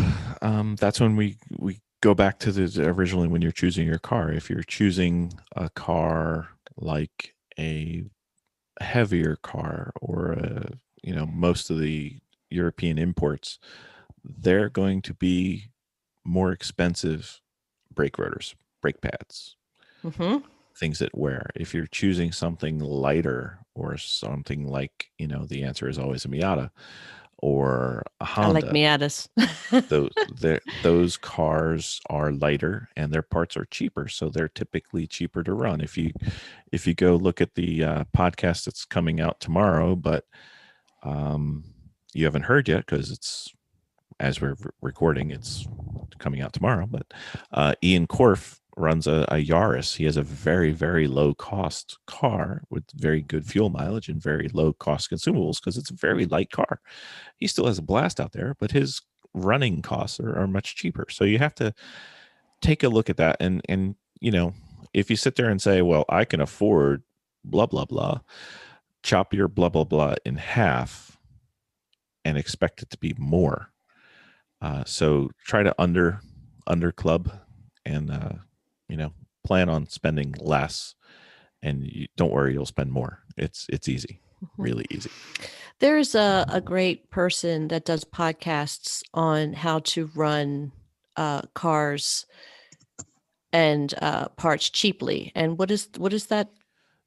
B: that's when we go back to the originally when you're choosing your car. If you're choosing a car like a heavier car or most of the European imports, they're going to be more expensive brake rotors, brake pads, things that wear. If you're choosing something lighter or something like, the answer is always a Miata or a Honda.
C: I like Miatas.
B: those cars are lighter and their parts are cheaper, so they're typically cheaper to run. If you go look at the podcast that's coming out tomorrow, but you haven't heard yet because it's, as we're recording, it's coming out tomorrow. But Ian Korf runs a Yaris. He has a very, very low cost car with very good fuel mileage and very low cost consumables because it's a very light car. He still has a blast out there, but his running costs are much cheaper. So you have to take a look at that. And if you sit there and say, well, I can afford blah, blah, blah, chop your blah, blah, blah in half and expect it to be more. So try to under club and, plan on spending less, and don't worry, you'll spend more. It's easy, really easy.
C: There's a great person that does podcasts on how to run cars and parts cheaply. And what is that?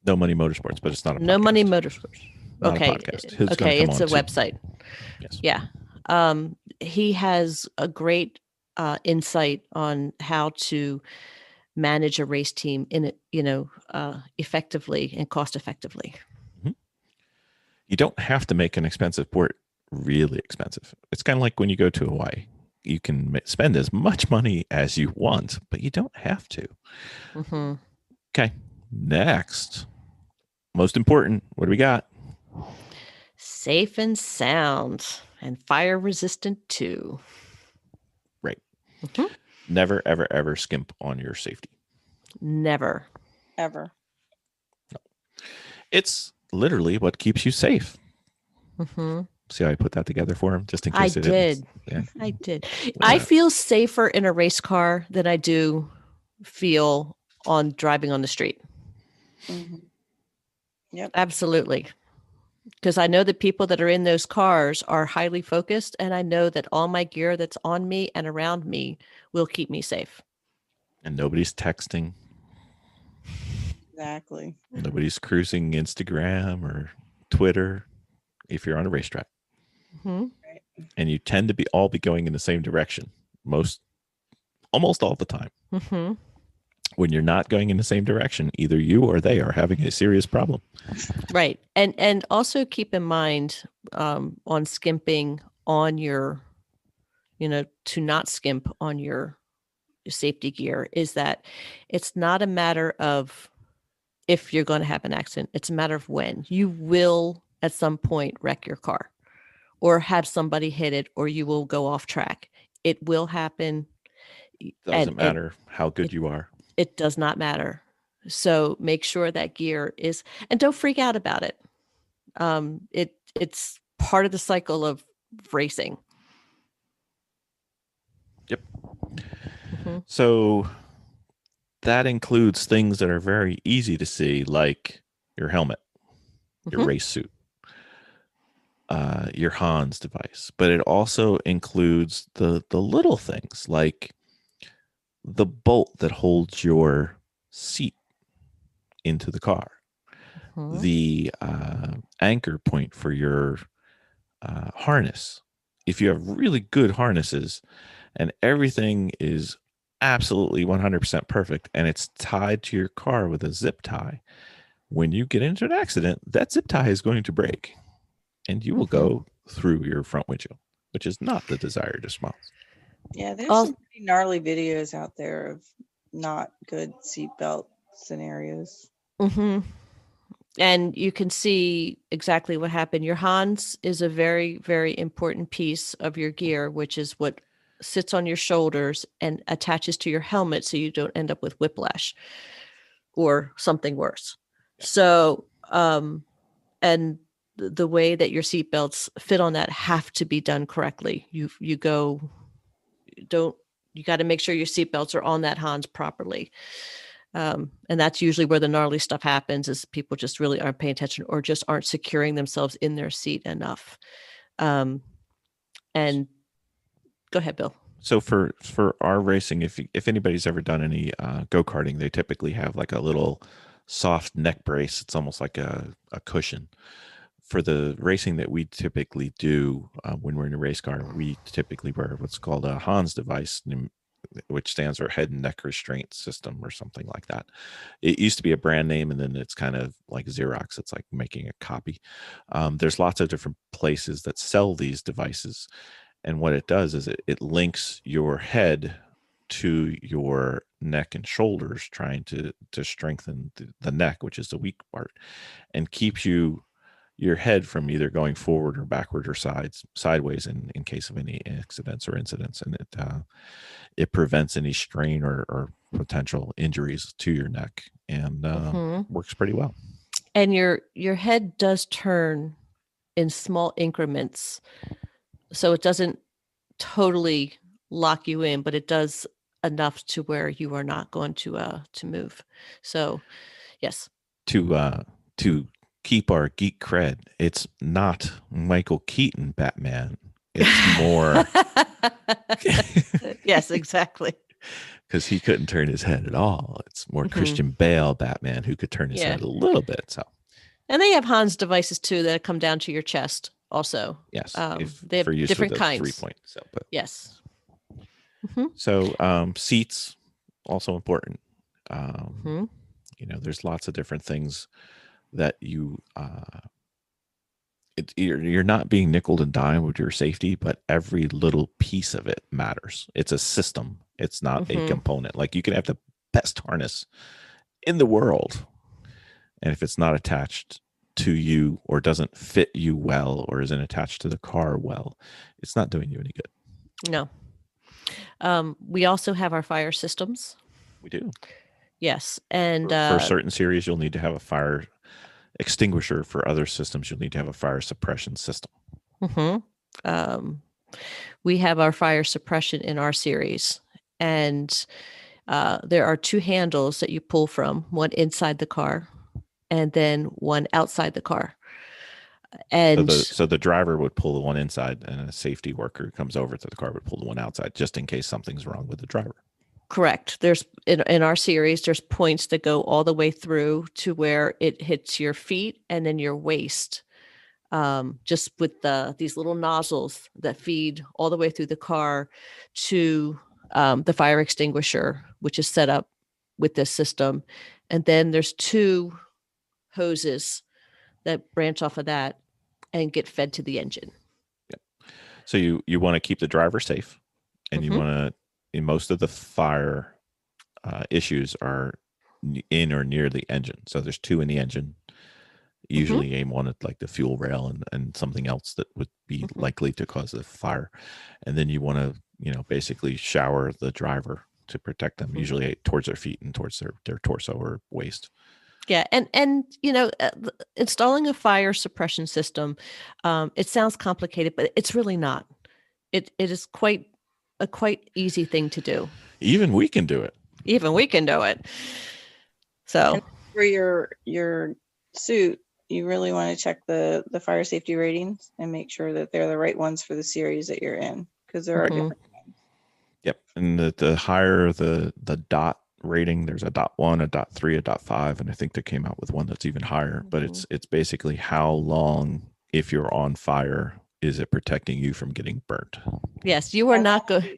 B: No Money Motorsports, but it's not a
C: No
B: podcast.
C: Money Motorsports.
B: Not
C: Okay.
B: a podcast. Who's gonna
C: Okay.
B: come
C: It's
B: on
C: a
B: too.
C: website.
B: Yes.
C: Yeah. He has a great insight on how to manage a race team in it, effectively and cost effectively.
B: You don't have to make an expensive port really expensive. It's kind of like when you go to Hawaii. You can spend as much money as you want, but you don't have to.
C: Mm-hmm.
B: Okay. Next. Most important. What do we got?
C: Safe and sound and fire resistant too.
B: Right.
C: Mm-hmm.
B: Never, ever, ever skimp on your safety.
C: Never.
D: Ever.
B: No. It's literally what keeps you safe.
C: Mm-hmm.
B: See how I put that together for him, just in case
C: I
B: it
C: did.
B: Yeah.
C: I did.
B: Yeah.
C: I feel safer in a race car than I do feel on driving on the street.
D: Mm-hmm. Yep.
C: Absolutely. Because I know the people that are in those cars are highly focused, and I know that all my gear that's on me and around me will keep me safe.
B: And nobody's texting.
D: Exactly.
B: Nobody's cruising Instagram or Twitter if you're on a racetrack.
C: Mm-hmm.
B: And you tend to all be going in the same direction almost all the time.
C: Mm-hmm.
B: When you're not going in the same direction, either you or they are having a serious problem.
C: Right. And also keep in mind on skimping on your, to not skimp on your safety gear is that it's not a matter of if you're going to have an accident. It's a matter of when. You will at some point wreck your car or have somebody hit it, or you will go off track. It will happen.
B: Doesn't matter how good you are.
C: It does not matter. So make sure that gear is, and don't freak out about it. It's part of the cycle of racing.
B: Yep.
C: Mm-hmm.
B: So that includes things that are very easy to see, like your helmet, your
C: Mm-hmm.
B: race suit, your Hans device. But it also includes the little things like the bolt that holds your seat into the car,
C: Mm-hmm.
B: the anchor point for your harness. If you have really good harnesses and everything is absolutely 100% perfect and it's tied to your car with a zip tie, when you get into an accident, that zip tie is going to break and you will go through your front windshield, which is not the desired response.
D: Yeah, there's some pretty gnarly videos out there of not good seatbelt scenarios.
C: Mm-hmm. And you can see exactly what happened. Your Hans is a very, very important piece of your gear, which is what sits on your shoulders and attaches to your helmet so you don't end up with whiplash or something worse. So, and the way that your seatbelts fit on that have to be done correctly. You got to make sure your seatbelts are on that Hans properly. And that's usually where the gnarly stuff happens, is people just really aren't paying attention or just aren't securing themselves in their seat enough. And go ahead, Bill.
B: So for our racing, if anybody's ever done any go-karting, they typically have like a little soft neck brace. It's almost like a cushion. For the racing that we typically do when we're in a race car, we typically wear what's called a Hans device, which stands for head and neck restraint system or something like that. It used to be a brand name, and then it's kind of like Xerox. It's like making a copy. There's lots of different places that sell these devices. And what it does is it links your head to your neck and shoulders, trying to strengthen the neck, which is the weak part, and keeps your head from either going forward or backward or sideways in case of any accidents or incidents. And it prevents any strain or potential injuries to your neck, and works pretty well.
C: And your head does turn in small increments. So it doesn't totally lock you in, but it does enough to where you are not going to move. So, yes.
B: To keep our geek cred, it's not Michael Keaton Batman. It's more
C: Yes, exactly.
B: because he couldn't turn his head at all. It's more Christian Bale Batman who could turn his head a little bit. So,
C: and they have Hans devices too that come down to your chest. Also,
B: yes,
C: they have
B: for use
C: different
B: with the
C: kinds.
B: 3-point. So, but
C: yes.
B: So seats also important. There's lots of different things that you're not being nickeled and dimed with your safety, but every little piece of it matters. It's a system. It's not a component. Like you can have the best harness in the world, and if it's not attached to you or doesn't fit you well or isn't attached to the car well, it's not doing you any good.
C: No. We also have our fire systems.
B: We do.
C: Yes. And
B: for certain series, you'll need to have a fire extinguisher. For other systems, you'll need to have a fire suppression system.
C: We have our fire suppression in our series. And there are 2 handles that you pull from, one inside the car and then one outside the car. And
B: so the driver would pull the one inside, and a safety worker comes over to the car would pull the one outside, just in case something's wrong with the driver.
C: Correct. There's in our series, there's points that go all the way through to where it hits your feet and then your waist. Just with these little nozzles that feed all the way through the car to the fire extinguisher, which is set up with this system. And then there's 2 hoses that branch off of that and get fed to the engine.
B: Yep. So you want to keep the driver safe, and you want to, in most of the fire issues are in or near the engine. So there's 2 in the engine. Usually aim one at like the fuel rail and something else that would be likely to cause a fire. And then you want to, basically shower the driver to protect them, usually towards their feet and towards their torso or waist.
C: Yeah. And installing a fire suppression system, it sounds complicated, but it's really not. It is quite easy thing to do.
B: Even we can do it.
C: So
D: and for your suit, you really want to check the fire safety ratings and make sure that they're the right ones for the series that you're in, because there are different ones.
B: Yep. And the higher the dot rating, there's a .1, a .3, a .5, and I think they came out with one that's even higher. But it's basically how long, if you're on fire, is it protecting you from getting burnt?
C: Yes, you are not good.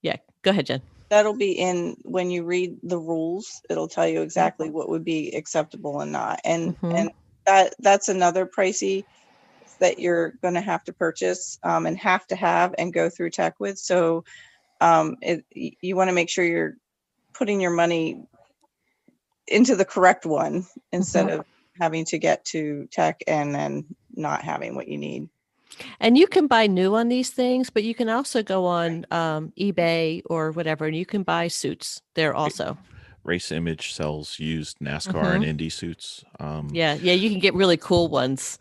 C: Yeah, go ahead, Jen.
D: That'll be in when you read the rules. It'll tell you exactly what would be acceptable and not. And that's another pricey that you're going to have to purchase and have to have and go through tech with. So you want to make sure you're putting your money into the correct one instead of having to get to tech and then not having what you need.
C: And you can buy new on these things, but you can also go on eBay or whatever, and you can buy suits there also.
B: Race Image sells used NASCAR and Indy suits.
C: Yeah, you can get really cool ones,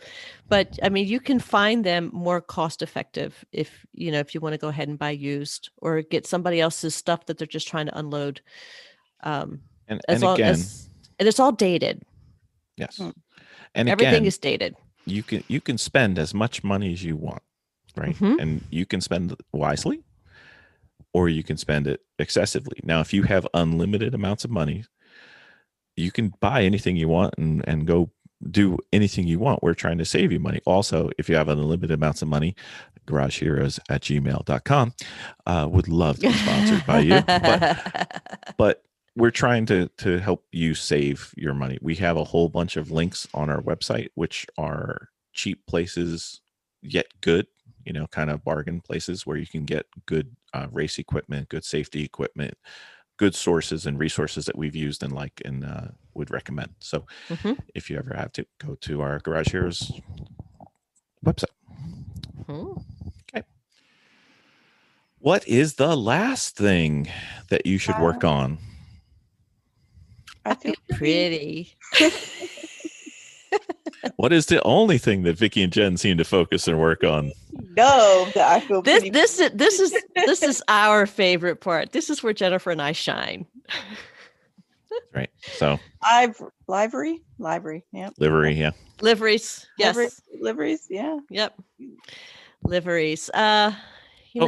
C: but I mean, you can find them more cost effective if you want to go ahead and buy used or get somebody else's stuff that they're just trying to unload. And it's all dated.
B: Yes, and
C: everything is dated.
B: You can spend as much money as you want, right? And you can spend it wisely, or you can spend it excessively. Now, if you have unlimited amounts of money, you can buy anything you want and go do anything you want. We're trying to save you money. Also, if you have unlimited amounts of money, garageheroes@gmail.com would love to be sponsored by you. But we're trying to help you save your money. We have a whole bunch of links on our website, which are cheap places, yet good, kind of bargain places where you can get good race equipment, good safety equipment, good sources and resources that we've used and would recommend. So if you ever have to, go to our Garage Heroes website. Okay. What is the last thing that you should work on?
D: I feel
C: pretty.
B: What is the only thing that Vicki and Jen seem to focus and work on?
D: No, I feel pretty.
C: This is our favorite part. This is where Jennifer and I shine.
B: Right. So
D: Livery. Yep.
B: livery. Yeah.
C: Liveries. Yes.
D: Liveries. Yeah.
C: Yep. Liveries.
B: Don't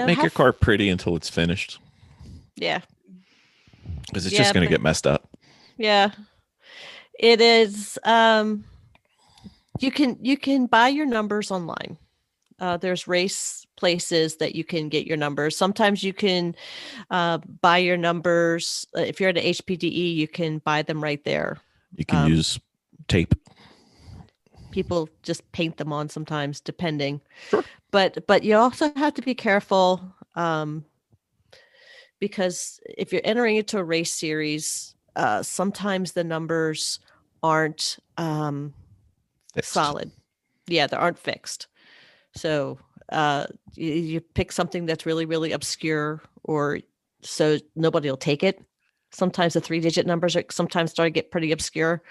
B: make your car pretty until it's finished,
C: Yeah.
B: because it's just going to get messed up.
C: Yeah. It is. You can buy your numbers online. There's race places that you can get your numbers. Sometimes you can buy your numbers. If you're at an HPDE, you can buy them right there.
B: You can use tape.
C: People just paint them on sometimes, depending.
B: Sure.
C: But you also have to be careful, because if you're entering into a race series, sometimes the numbers aren't solid. Yeah, they aren't fixed. So you pick something that's really, really obscure, or so nobody will take it. Sometimes the 3-digit numbers are sometimes start to get pretty obscure.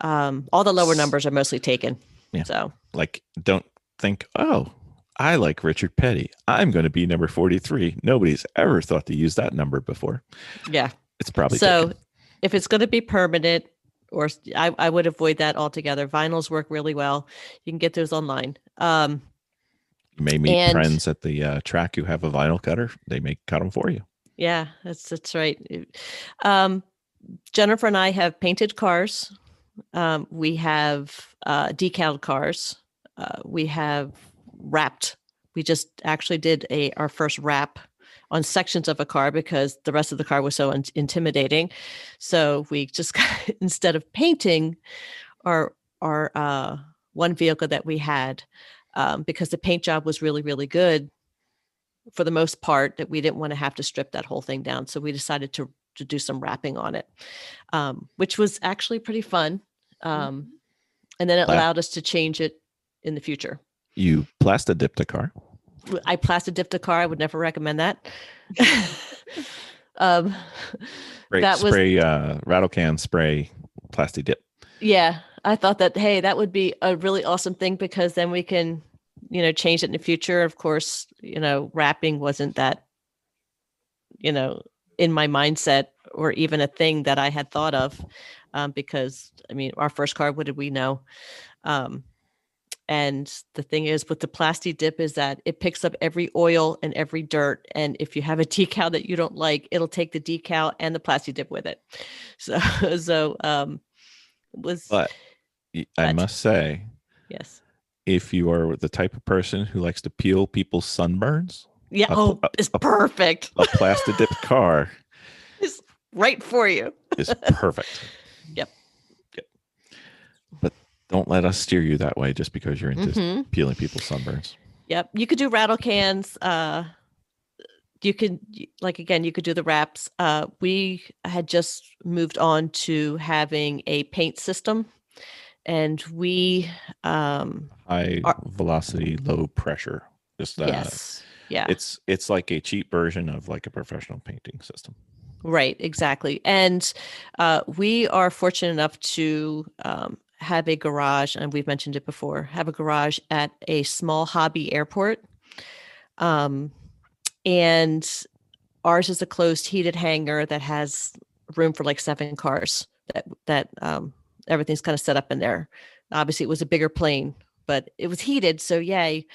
C: All the lower numbers are mostly taken.
B: Yeah.
C: So
B: like, don't think, oh, I like Richard Petty, I'm going to be number 43. Nobody's ever thought to use that number before.
C: Yeah.
B: It's probably
C: so
B: taken.
C: If it's going to be permanent, or I would avoid that altogether. Vinyls work really well. You can get those online.
B: You may meet friends at the track who have a vinyl cutter. They may cut them for you.
C: Yeah, that's right. Jennifer and I have painted cars. We have decaled cars. We have wrapped. We just actually did our first wrap on sections of a car because the rest of the car was so intimidating. So we just instead of painting our one vehicle that we had, because the paint job was really, really good for the most part, that we didn't want to have to strip that whole thing down. So we decided to do some wrapping on it, which was actually pretty fun. And then it allowed us to change it in the future. You
B: plastadipped a car.
C: I plastadipped a car. I would never recommend that.
B: Spray rattle can spray plasti dip.
C: Yeah, I thought that, hey, that would be a really awesome thing, because then we can, change it in the future. Of course, wrapping wasn't that, in my mindset or even a thing that I had thought of, because our first car, what did we know? And the thing is with the plasti dip is that it picks up every oil and every dirt. And if you have a decal that you don't like, it'll take the decal and the plasti dip with it. But
B: I must say,
C: yes,
B: if you are the type of person who likes to peel people's sunburns,
C: it's perfect.
B: A plasti dipped car
C: is right for you.
B: Is perfect.
C: Yep.
B: But don't let us steer you that way just because you're into peeling people's sunburns.
C: Yep. You could do rattle cans. You could, you could do the wraps. We had just moved on to having a paint system, and we
B: high velocity, low pressure. Just
C: yes. Yeah.
B: It's like a cheap version of like a professional painting system.
C: Right, exactly. And we are fortunate enough to have a garage, and we've mentioned it before, have a garage at a small hobby airport. And ours is a closed heated hangar that has room for like 7 cars that everything's kind of set up in there. Obviously it was a bigger plane, but it was heated. So yay.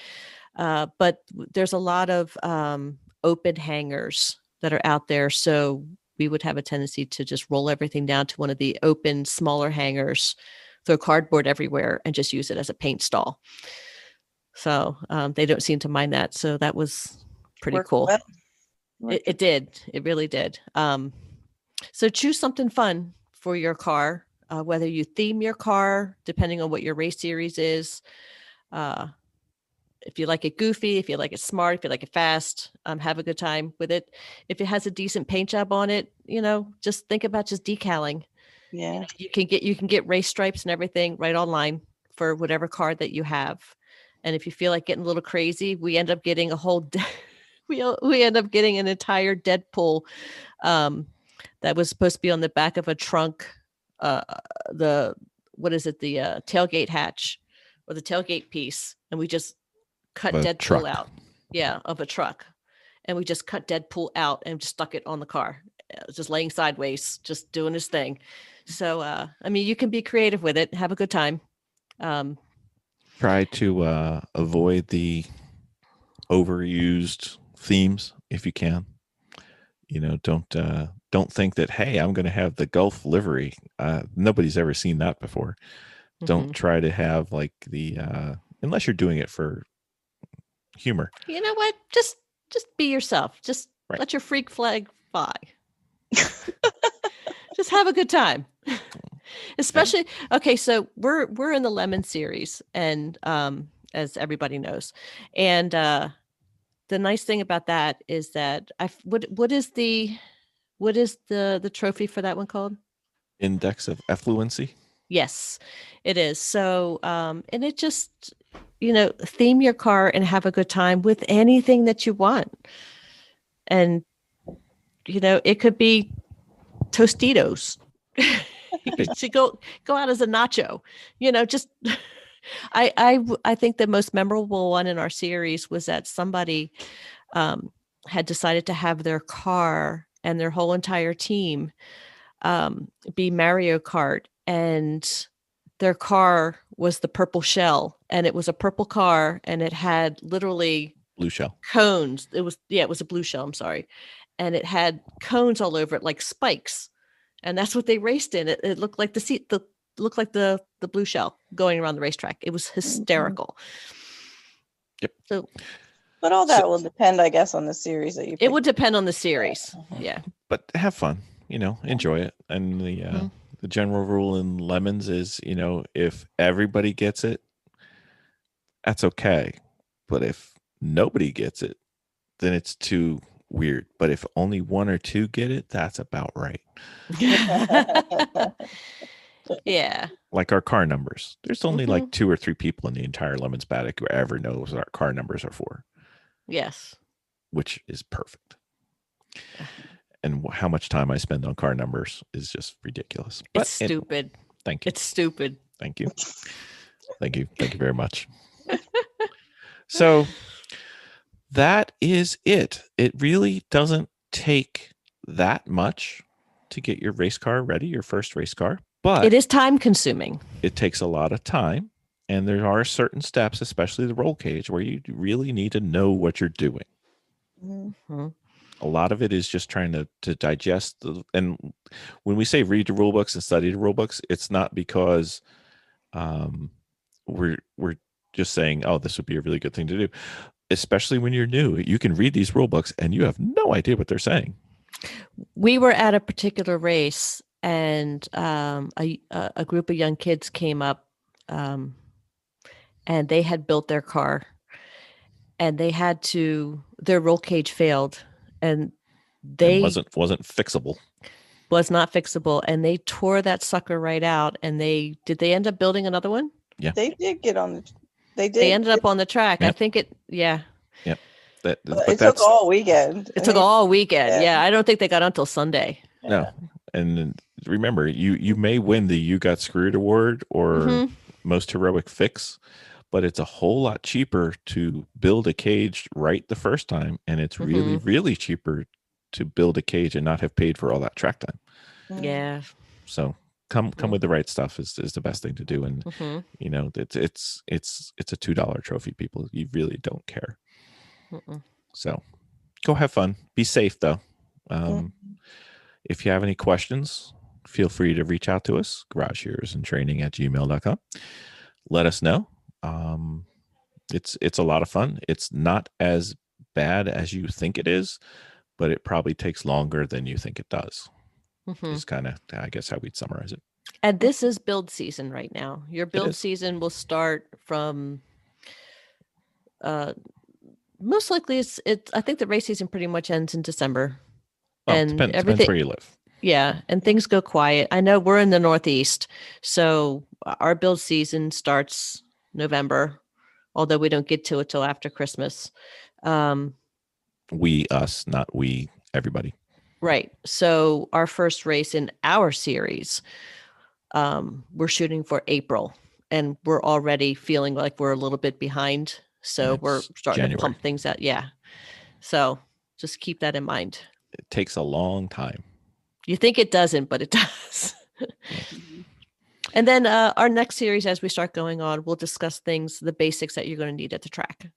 C: But there's a lot of open hangars that are out there. So we would have a tendency to just roll everything down to one of the open, smaller hangars, throw cardboard everywhere, and just use it as a paint stall. So they don't seem to mind that. So that was pretty cool. Well. It did. It really did. So choose something fun for your car, whether you theme your car, depending on what your race series is. If you like it goofy, if you like it smart, if you like it fast, have a good time with it. If it has a decent paint job on it, just think about just decaling.
D: Yeah.
C: You can get race stripes and everything right online for whatever car that you have. And if you feel like getting a little crazy, we end up getting we end up getting an entire Deadpool that was supposed to be on the back of a trunk, the tailgate hatch or the tailgate piece, and we just cut Deadpool out. Yeah, of a truck. And we just cut Deadpool out and stuck it on the car. just laying sideways, just doing his thing. So, I mean, you can be creative with it, have a good time.
B: Try to avoid the overused themes if you can. Don't think that, hey, I'm going to have the Gulf livery. Nobody's ever seen that before. Don't try to have like the unless you're doing it for humor.
C: You know what? Just be yourself. Just let your freak flag fly. Just have a good time. Especially, okay, so we're in the lemon series, and as everybody knows, and the nice thing about that is that what is the trophy for that one called?
B: Index of effluency.
C: Yes, it is. So, and it just, theme your car and have a good time with anything that you want. And, it could be Tostitos. You should go out as a nacho, just, I think the most memorable one in our series was that somebody had decided to have their car and their whole entire team be Mario Kart, and their car was the purple shell, and it was a purple car, and it had literally
B: Blue shell
C: cones. It was a blue shell. I'm sorry. And it had cones all over it, like spikes. And that's what they raced in. It looked like the blue shell going around the racetrack. It was hysterical.
B: Yep.
C: So,
D: but all that will depend, I guess, on the series that you pick.
C: It would depend on the series. Yeah.
B: But have fun, enjoy it. And the general rule in lemons is, if everybody gets it, that's okay. But if nobody gets it, then it's too weird. But if only one or two get it, that's about right.
C: Yeah.
B: Like our car numbers. There's only like 2 or 3 people in the entire Lemons paddock who ever knows what our car numbers are for.
C: Yes.
B: Which is perfect. And how much time I spend on car numbers is just ridiculous.
C: It's stupid.
B: Thank you.
C: It's stupid.
B: Thank you. Thank you. Thank you very much. So that is it. It really doesn't take that much to get your race car ready, your first race car, but
C: it is time consuming.
B: It takes a lot of time, and there are certain steps, especially the roll cage, where you really need to know what you're doing.
C: Mm-hmm.
B: A lot of it is just trying to digest. And when we say read the rule books and study the rule books, it's not because we're just saying, oh, this would be a really good thing to do. Especially when you're new, you can read these rule books and you have no idea what they're saying.
C: We were at a particular race, and a group of young kids came up, and they had built their car, and their roll cage failed, and
B: wasn't fixable.
C: Was not fixable, and they tore that sucker right out. And they end up building another one?
B: Yeah,
D: they did get on the.
C: They ended up on the track. Yep. I think it. Yeah.
B: Yep.
D: It took all weekend.
C: It took all weekend. Yeah. I don't think they got until Sunday.
B: No. And remember, you may win the "You Got Screwed" award or most heroic fix, but it's a whole lot cheaper to build a cage right the first time, and it's really, really cheaper to build a cage and not have paid for all that track time.
C: Yeah.
B: So come with the right stuff is the best thing to do. And it's a $2 trophy, people. You really don't care. So go have fun. Be safe though. If you have any questions, feel free to reach out to us, garageheroesandtraining@gmail.com. Let us know. It's a lot of fun. It's not as bad as you think it is, but it probably takes longer than you think it does. Is kind of, I guess, how we'd summarize it.
C: And this is build season right now. Your build season will start from most likely it's I think the race season pretty much ends in December.
B: Well, and depends where you live.
C: Yeah, and things go quiet. I know we're in the Northeast, so our build season starts November, although we don't get to it till after Christmas.
B: We, us, not we, everybody.
C: Right. So our first race in our series, we're shooting for April, and we're already feeling like we're a little bit behind. So we're starting to pump things out. Yeah. So just keep that in mind.
B: It takes a long time.
C: You think it doesn't, but it does. And then our next series, as we start going on, we'll discuss the basics that you're going to need at the track.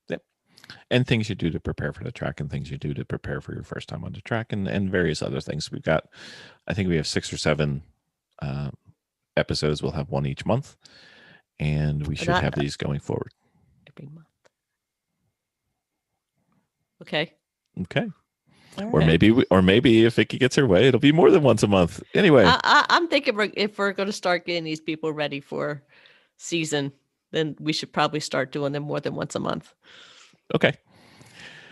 B: Yep. And things you do to prepare for the track, and things you do to prepare for your first time on the track, and various other things. I think we have 6 or 7 episodes. We'll have one each month, and we should have these going forward.
C: Every month. Okay.
B: Or maybe if Vicki gets her way, it'll be more than once a month. Anyway,
C: I'm thinking if we're going to start getting these people ready for season, then we should probably start doing them more than once a month.
B: Okay.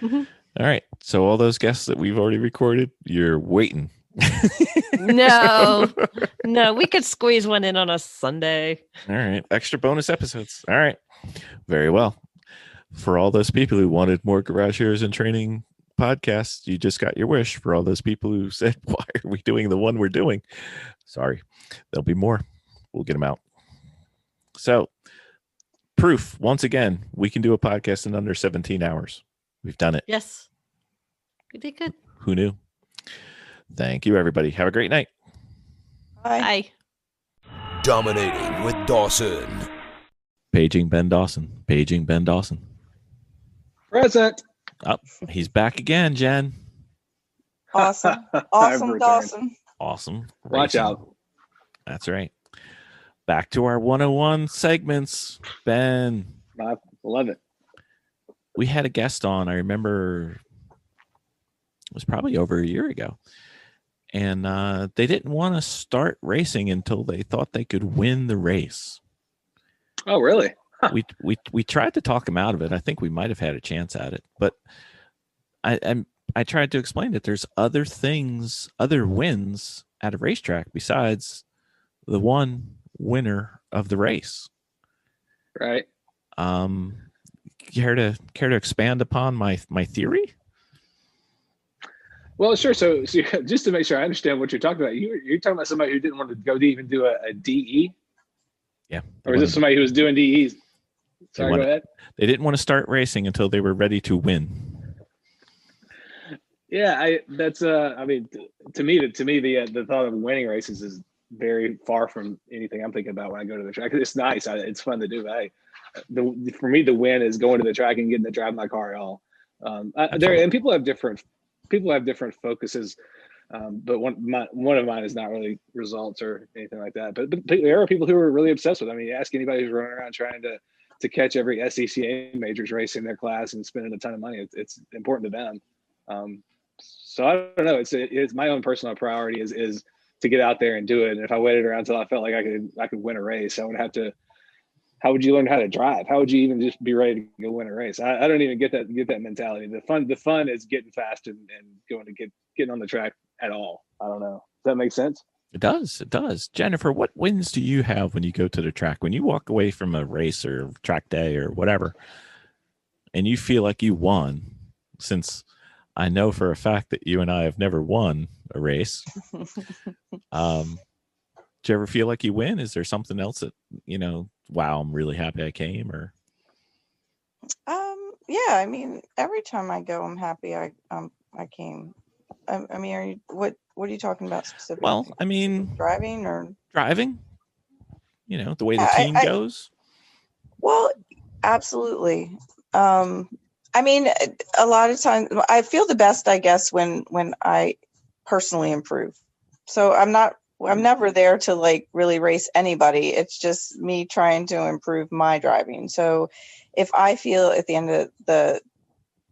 B: Mm-hmm. All right. So all those guests that we've already recorded, you're waiting.
C: No, we could squeeze one in on a Sunday.
B: All right. Extra bonus episodes. All right. Very well. For all those people who wanted more Garage Heroes and Training podcasts, you just got your wish. For all those people who said, why are we doing the one we're doing? Sorry. There'll be more. We'll get them out. So, proof, once again, we can do a podcast in under 17 hours. We've done it.
C: Yes. We did good.
B: Who knew? Thank you, everybody. Have a great night.
C: Bye.
E: Dominating with Dawson.
B: Paging Ben Dawson.
F: Present.
B: Oh, he's back again, Jen.
D: Awesome. Awesome, Dawson.
B: Awesome.
F: Watch out.
B: That's right. Back to our 101 segments. Ben.
F: I love it.
B: We had a guest on, I remember it was probably over a year ago. And they didn't want to start racing until they thought they could win the race.
F: Oh, really? Huh.
B: We tried to talk him out of it. I think we might have had a chance at it, but I tried to explain that there's other things, other wins at a racetrack besides the one winner of the race.
F: Right.
B: Care to expand upon my theory?
F: Well, sure. So just to make sure I understand what you're talking about, you're talking about somebody who didn't want to go to even do a DE?
B: Yeah.
F: Or is this somebody who was doing DEs? Sorry, go ahead.
B: They didn't want to start racing until they were ready to win.
F: Yeah, I mean, to me, the thought of winning races is very far from anything I'm thinking about when I go to the track. It's nice. It's fun to do. But for me, the win is going to the track and getting to drive my car at all. And people have different focuses. But one of mine is not really results or anything like that. But there are people who are really obsessed with it. I mean, you ask anybody who's running around trying to catch every SCCA majors race in their class and spending a ton of money. It's important to them. So I don't know. It's my own personal priority is to get out there and do it. And if I waited around until I felt like I could win a race, I would have to. How would you learn how to drive? How would you even just be ready to go win a race? I don't even get that mentality. The fun is getting fast and going to getting on the track at all. I don't know. Does that make sense?
B: It does. Jennifer, what wins do you have when you go to the track? When you walk away from a race or track day or whatever, and you feel like you won, since I know for a fact that you and I have never won a race. Do you ever feel like you win? Is there something else that, wow, I'm really happy I came? Or
D: yeah, I mean, every time I go, I'm happy I came. I mean, what are you talking about specifically?
B: Well, I mean,
D: driving,
B: the way the team goes.
D: Well, absolutely. I mean, a lot of times I feel the best, I guess, when I personally improve. So I'm never there to like really race anybody. It's just me trying to improve my driving. So if I feel at the end of the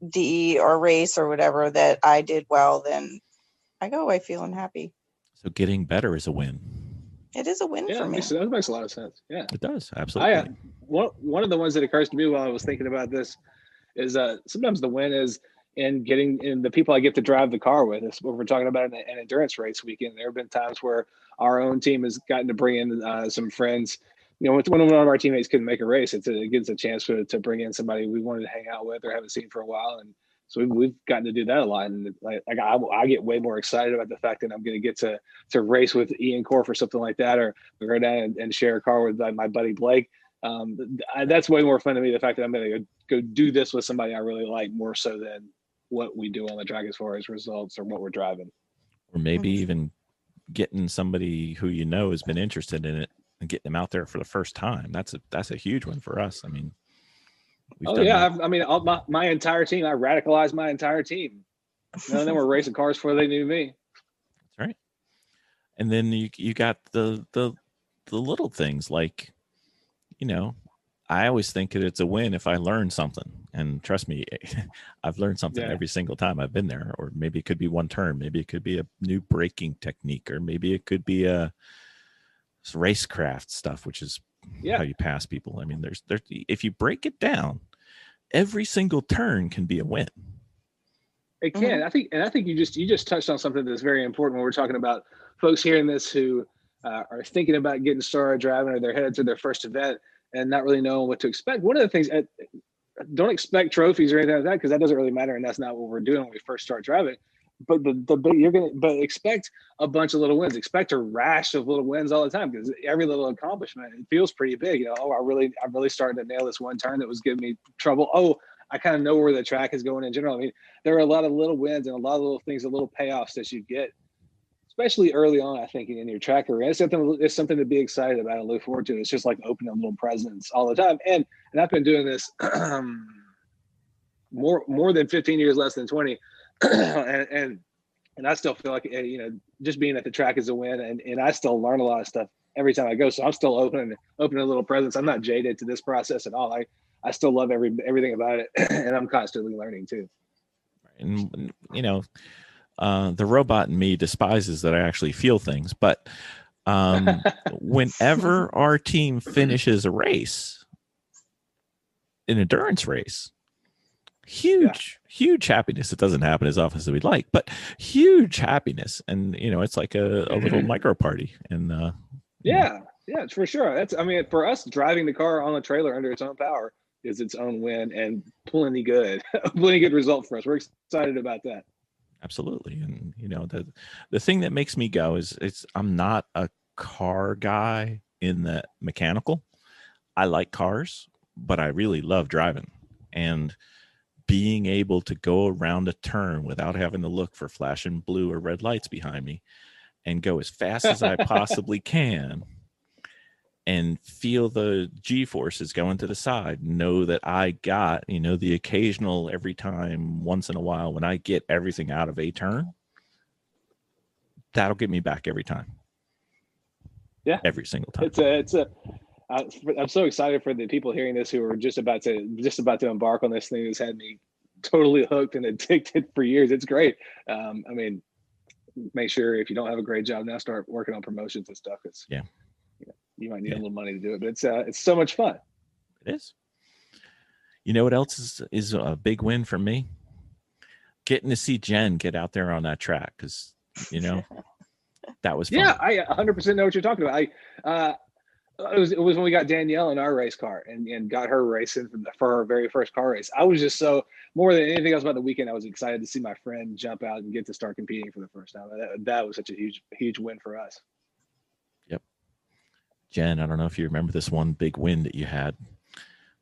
D: DE or race or whatever that I did well, then I go away feeling happy.
B: So getting better is a win.
D: It is a win for me.
F: That makes a lot of sense. Yeah,
B: it does. Absolutely.
F: One of the ones that occurs to me while I was thinking about this is sometimes the win is in getting in the people I get to drive the car with. It's what we're talking about an endurance race weekend. There have been times where our own team has gotten to bring in some friends. When one of our teammates couldn't make a race, it gives a chance to bring in somebody we wanted to hang out with or haven't seen for a while. And so we've gotten to do that a lot. And I get way more excited about the fact that I'm going to get to race with Ian Corf or something like that, or go down and share a car with my buddy Blake. That's way more fun to me. The fact that I'm going to go do this with somebody I really like more so than what we do on the track as far as results or what we're driving.
B: or maybe even getting somebody who you know has been interested in it and getting them out there for the first time. That's a huge one for us. I mean,
F: I mean, my entire team, I radicalized my entire team. None of them were racing cars before they knew me.
B: That's right. And then you got the little things like, you know, I always think that it's a win if I learn something. And trust me, I've learned something every single time I've been there. Or maybe it could be one turn. Maybe it could be a new braking technique. Or maybe it could be a racecraft stuff, which is how you pass people. I mean, there's if you break it down, every single turn can be a win.
F: It can. I think you just touched on something that's very important when we're talking about folks hearing this who are thinking about getting started driving, or they're headed to their first event and not really knowing what to expect. One of the things, don't expect trophies or anything like that, because that doesn't really matter, and that's not what we're doing when we first start driving. But but expect a bunch of little wins. Expect a rash of little wins all the time, because every little accomplishment, it feels pretty big. You know, I'm really starting to nail this one turn that was giving me trouble. Oh, I kind of know where the track is going in general. I mean, there are a lot of little wins and a lot of little things, a little payoffs that you get, especially early on, I think, in your track career. It's something to be excited about and look forward to. It's just like opening little presents all the time. And I've been doing this more than 15 years, less than 20. and I still feel like, you know, just being at the track is a win. And I still learn a lot of stuff every time I go. So I'm still opening little presents. I'm not jaded to this process at all. I still love everything about it. And I'm constantly learning too.
B: And, you know, the robot in me despises that I actually feel things, but whenever our team finishes a race, an endurance race, huge happiness. It doesn't happen as often as we'd like, but huge happiness. And, you know, it's like a little micro party. And
F: yeah, for sure. I mean, for us, driving the car on a trailer under its own power is its own win, and plenty good result for us. We're excited about that.
B: Absolutely. And, you know, the thing that makes me go is I'm not a car guy in the mechanical. I like cars, but I really love driving. And being able to go around a turn without having to look for flashing blue or red lights behind me and go as fast as I possibly can and feel the G-forces going to the side, know that I got, you know, the occasional every time, once in a while, when I get everything out of a turn, that'll get me back every time.
F: Yeah.
B: Every single time.
F: I'm so excited for the people hearing this who are just about to embark on this thing that's had me totally hooked and addicted for years. It's great. I mean, make sure if you don't have a great job now, start working on promotions and stuff. You might need a little money to do it, but it's so much fun.
B: It is. You know what else is a big win for me? Getting to see Jen get out there on that track, because, you know, that was fun.
F: Yeah, I 100% know what you're talking about. It was when we got Danielle in our race car and got her racing for her very first car race. I was just so, more than anything else about the weekend, I was excited to see my friend jump out and get to start competing for the first time. That was such a huge win for us.
B: Yep. Jen, I don't know if you remember this one big win that you had,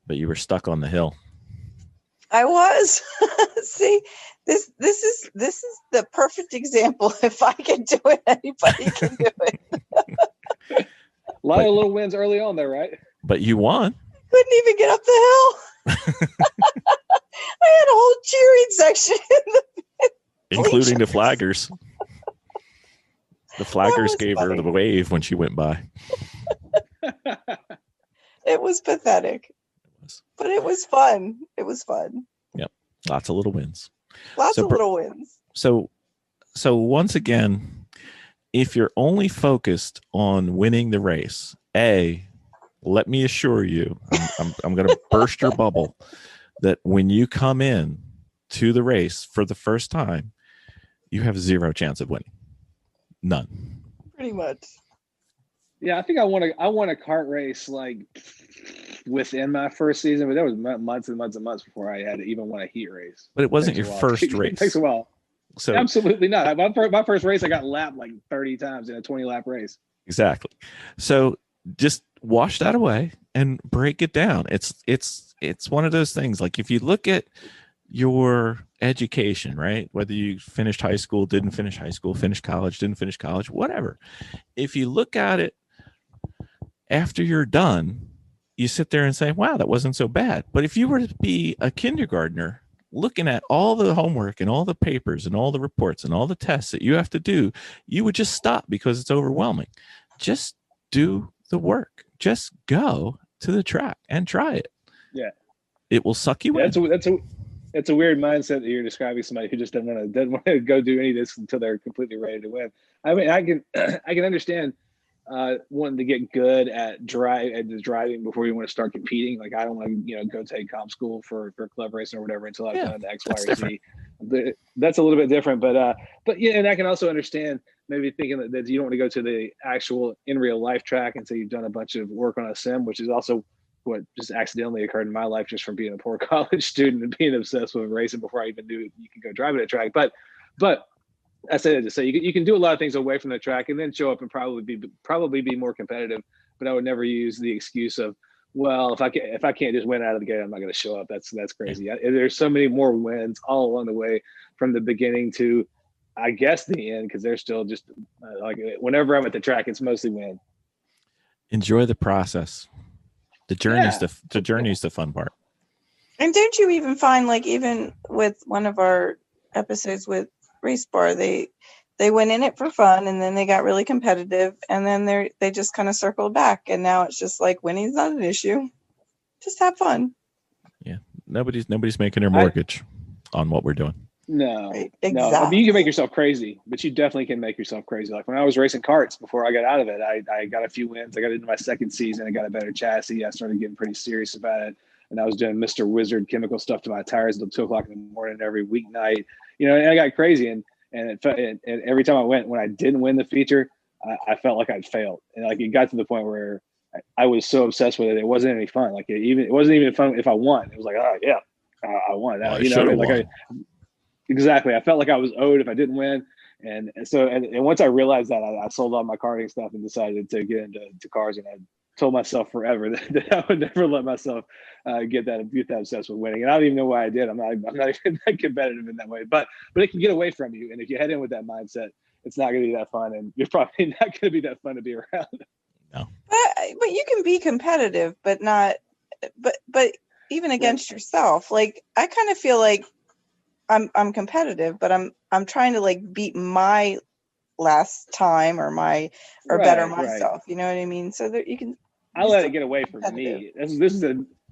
B: but you were stuck on the hill.
D: I was. See, this is the perfect example. If I can do it, anybody can do it.
F: A lot of little wins early on there, right?
B: But you won.
D: Couldn't even get up the hill. I had a whole cheering section
B: including the flaggers. The flaggers gave
D: funny.
B: her the wave when she went by.
D: It was pathetic. But it was fun. It was fun.
B: Yep. Lots of little wins.
D: Lots of little wins.
B: So once again, if you're only focused on winning the race, let me assure you, I'm going to burst your bubble, that when you come in to the race for the first time, you have zero chance of winning. None.
D: Pretty much.
F: Yeah, I think I won a kart race like within my first season, but there was months and months and months before I had to even won a heat race.
B: But it wasn't your first race.
F: It takes a while.
B: So
F: absolutely not. My first race, I got lapped like 30 times in a 20-lap race.
B: Exactly. So just wash that away and break it down. It's one of those things. Like if you look at your education, right? Whether you finished high school, didn't finish high school, finished college, didn't finish college, whatever. If you look at it after you're done, you sit there and say, wow, that wasn't so bad. But if you were to be a kindergartner looking at all the homework and all the papers and all the reports and all the tests that you have to do, you would just stop because it's overwhelming. Just do the work. Just go to the track and try it.
F: Yeah.
B: It will suck you in.
F: That's a weird mindset that you're describing, somebody who just doesn't want to go do any of this until they're completely ready to win. I mean, I can understand wanting to get good at driving before you want to start competing. Like, I don't want to, go take comp school for club racing or whatever until I've done the X, Y, or Z. That's a little bit different, but yeah, and I can also understand maybe thinking that you don't want to go to the actual in real life track until you've done a bunch of work on a sim, which is also what just accidentally occurred in my life, just from being a poor college student and being obsessed with racing before I even knew you could go drive at a track. But I say that to say you can do a lot of things away from the track and then show up and probably be more competitive. But I would never use the excuse of, well, if I can't just win out of the gate, I'm not going to show up. That's crazy. There's so many more wins all along the way, from the beginning to, I guess, the end, because they're still just like, whenever I'm at the track, it's mostly win.
B: Enjoy the process. The journey's the fun part.
D: And don't you even find, like, even with one of our episodes with Race Bar, they went in it for fun, and then they got really competitive, and then they just kind of circled back, and now it's just like, winning's not an issue. Just have fun.
B: Yeah, nobody's making their mortgage on what we're doing.
F: No,
D: right.
F: Exactly. No. I mean, you can make yourself crazy, but you definitely can make yourself crazy. Like when I was racing karts before I got out of it, I got a few wins. I got into my second season. I got a better chassis. I started getting pretty serious about it. And I was doing Mr. Wizard chemical stuff to my tires until 2:00 in the morning every weeknight. And I got crazy. And every time I went, when I didn't win the feature, I felt like I'd failed. And like it got to the point where I was so obsessed with it, it wasn't any fun. Like it wasn't even fun if I won. It was like, oh yeah, I won.
B: Well,
F: Exactly. I felt like I was owed if I didn't win. And so once I realized that, I sold all my karting stuff and decided to get into cars. And I told myself forever that I would never let myself get that obsessed with winning. And I don't even know why I did. I'm not even that competitive in that way. But it can get away from you. And if you head in with that mindset, it's not going to be that fun. And you're probably not going to be that fun to be around.
B: No.
D: But you can be competitive, but not. But even against yourself, like I kind of feel like I'm competitive, but I'm trying to like beat my last time or better myself. You know what I mean? So that you can.
F: I let it get away from me. This is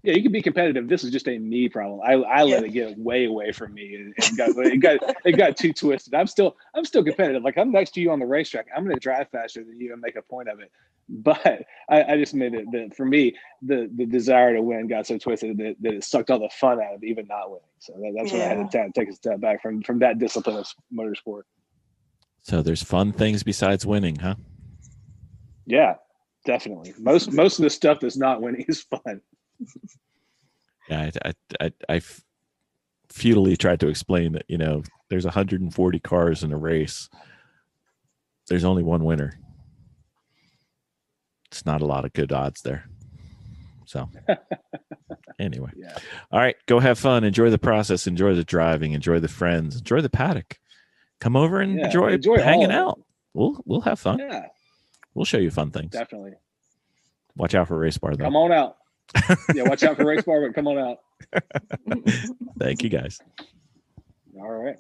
F: you can be competitive. This is just a me problem. I let it get way away from me, and it got too twisted. I'm still competitive. Like I'm next to you on the racetrack. I'm going to drive faster than you and make a point of it. But I just made it that for me, the desire to win got so twisted that it sucked all the fun out of even not winning. So that's when I had to take a step back from that discipline of motorsport.
B: So there's fun things besides winning, huh?
F: Yeah, definitely. Most of the stuff that's not winning is fun.
B: Yeah, I futilely tried to explain that, there's 140 cars in a race. There's only one winner. It's not a lot of good odds there. So anyway, All right, go have fun. Enjoy the process. Enjoy the driving. Enjoy the friends. Enjoy the paddock. Come over and enjoy hanging out. We'll have fun.
F: Yeah,
B: we'll show you fun things.
F: Definitely.
B: Watch out for Race Bar, though.
F: Come on out. Yeah, watch out for Race Bar, but come on out.
B: Thank you, guys.
F: All right.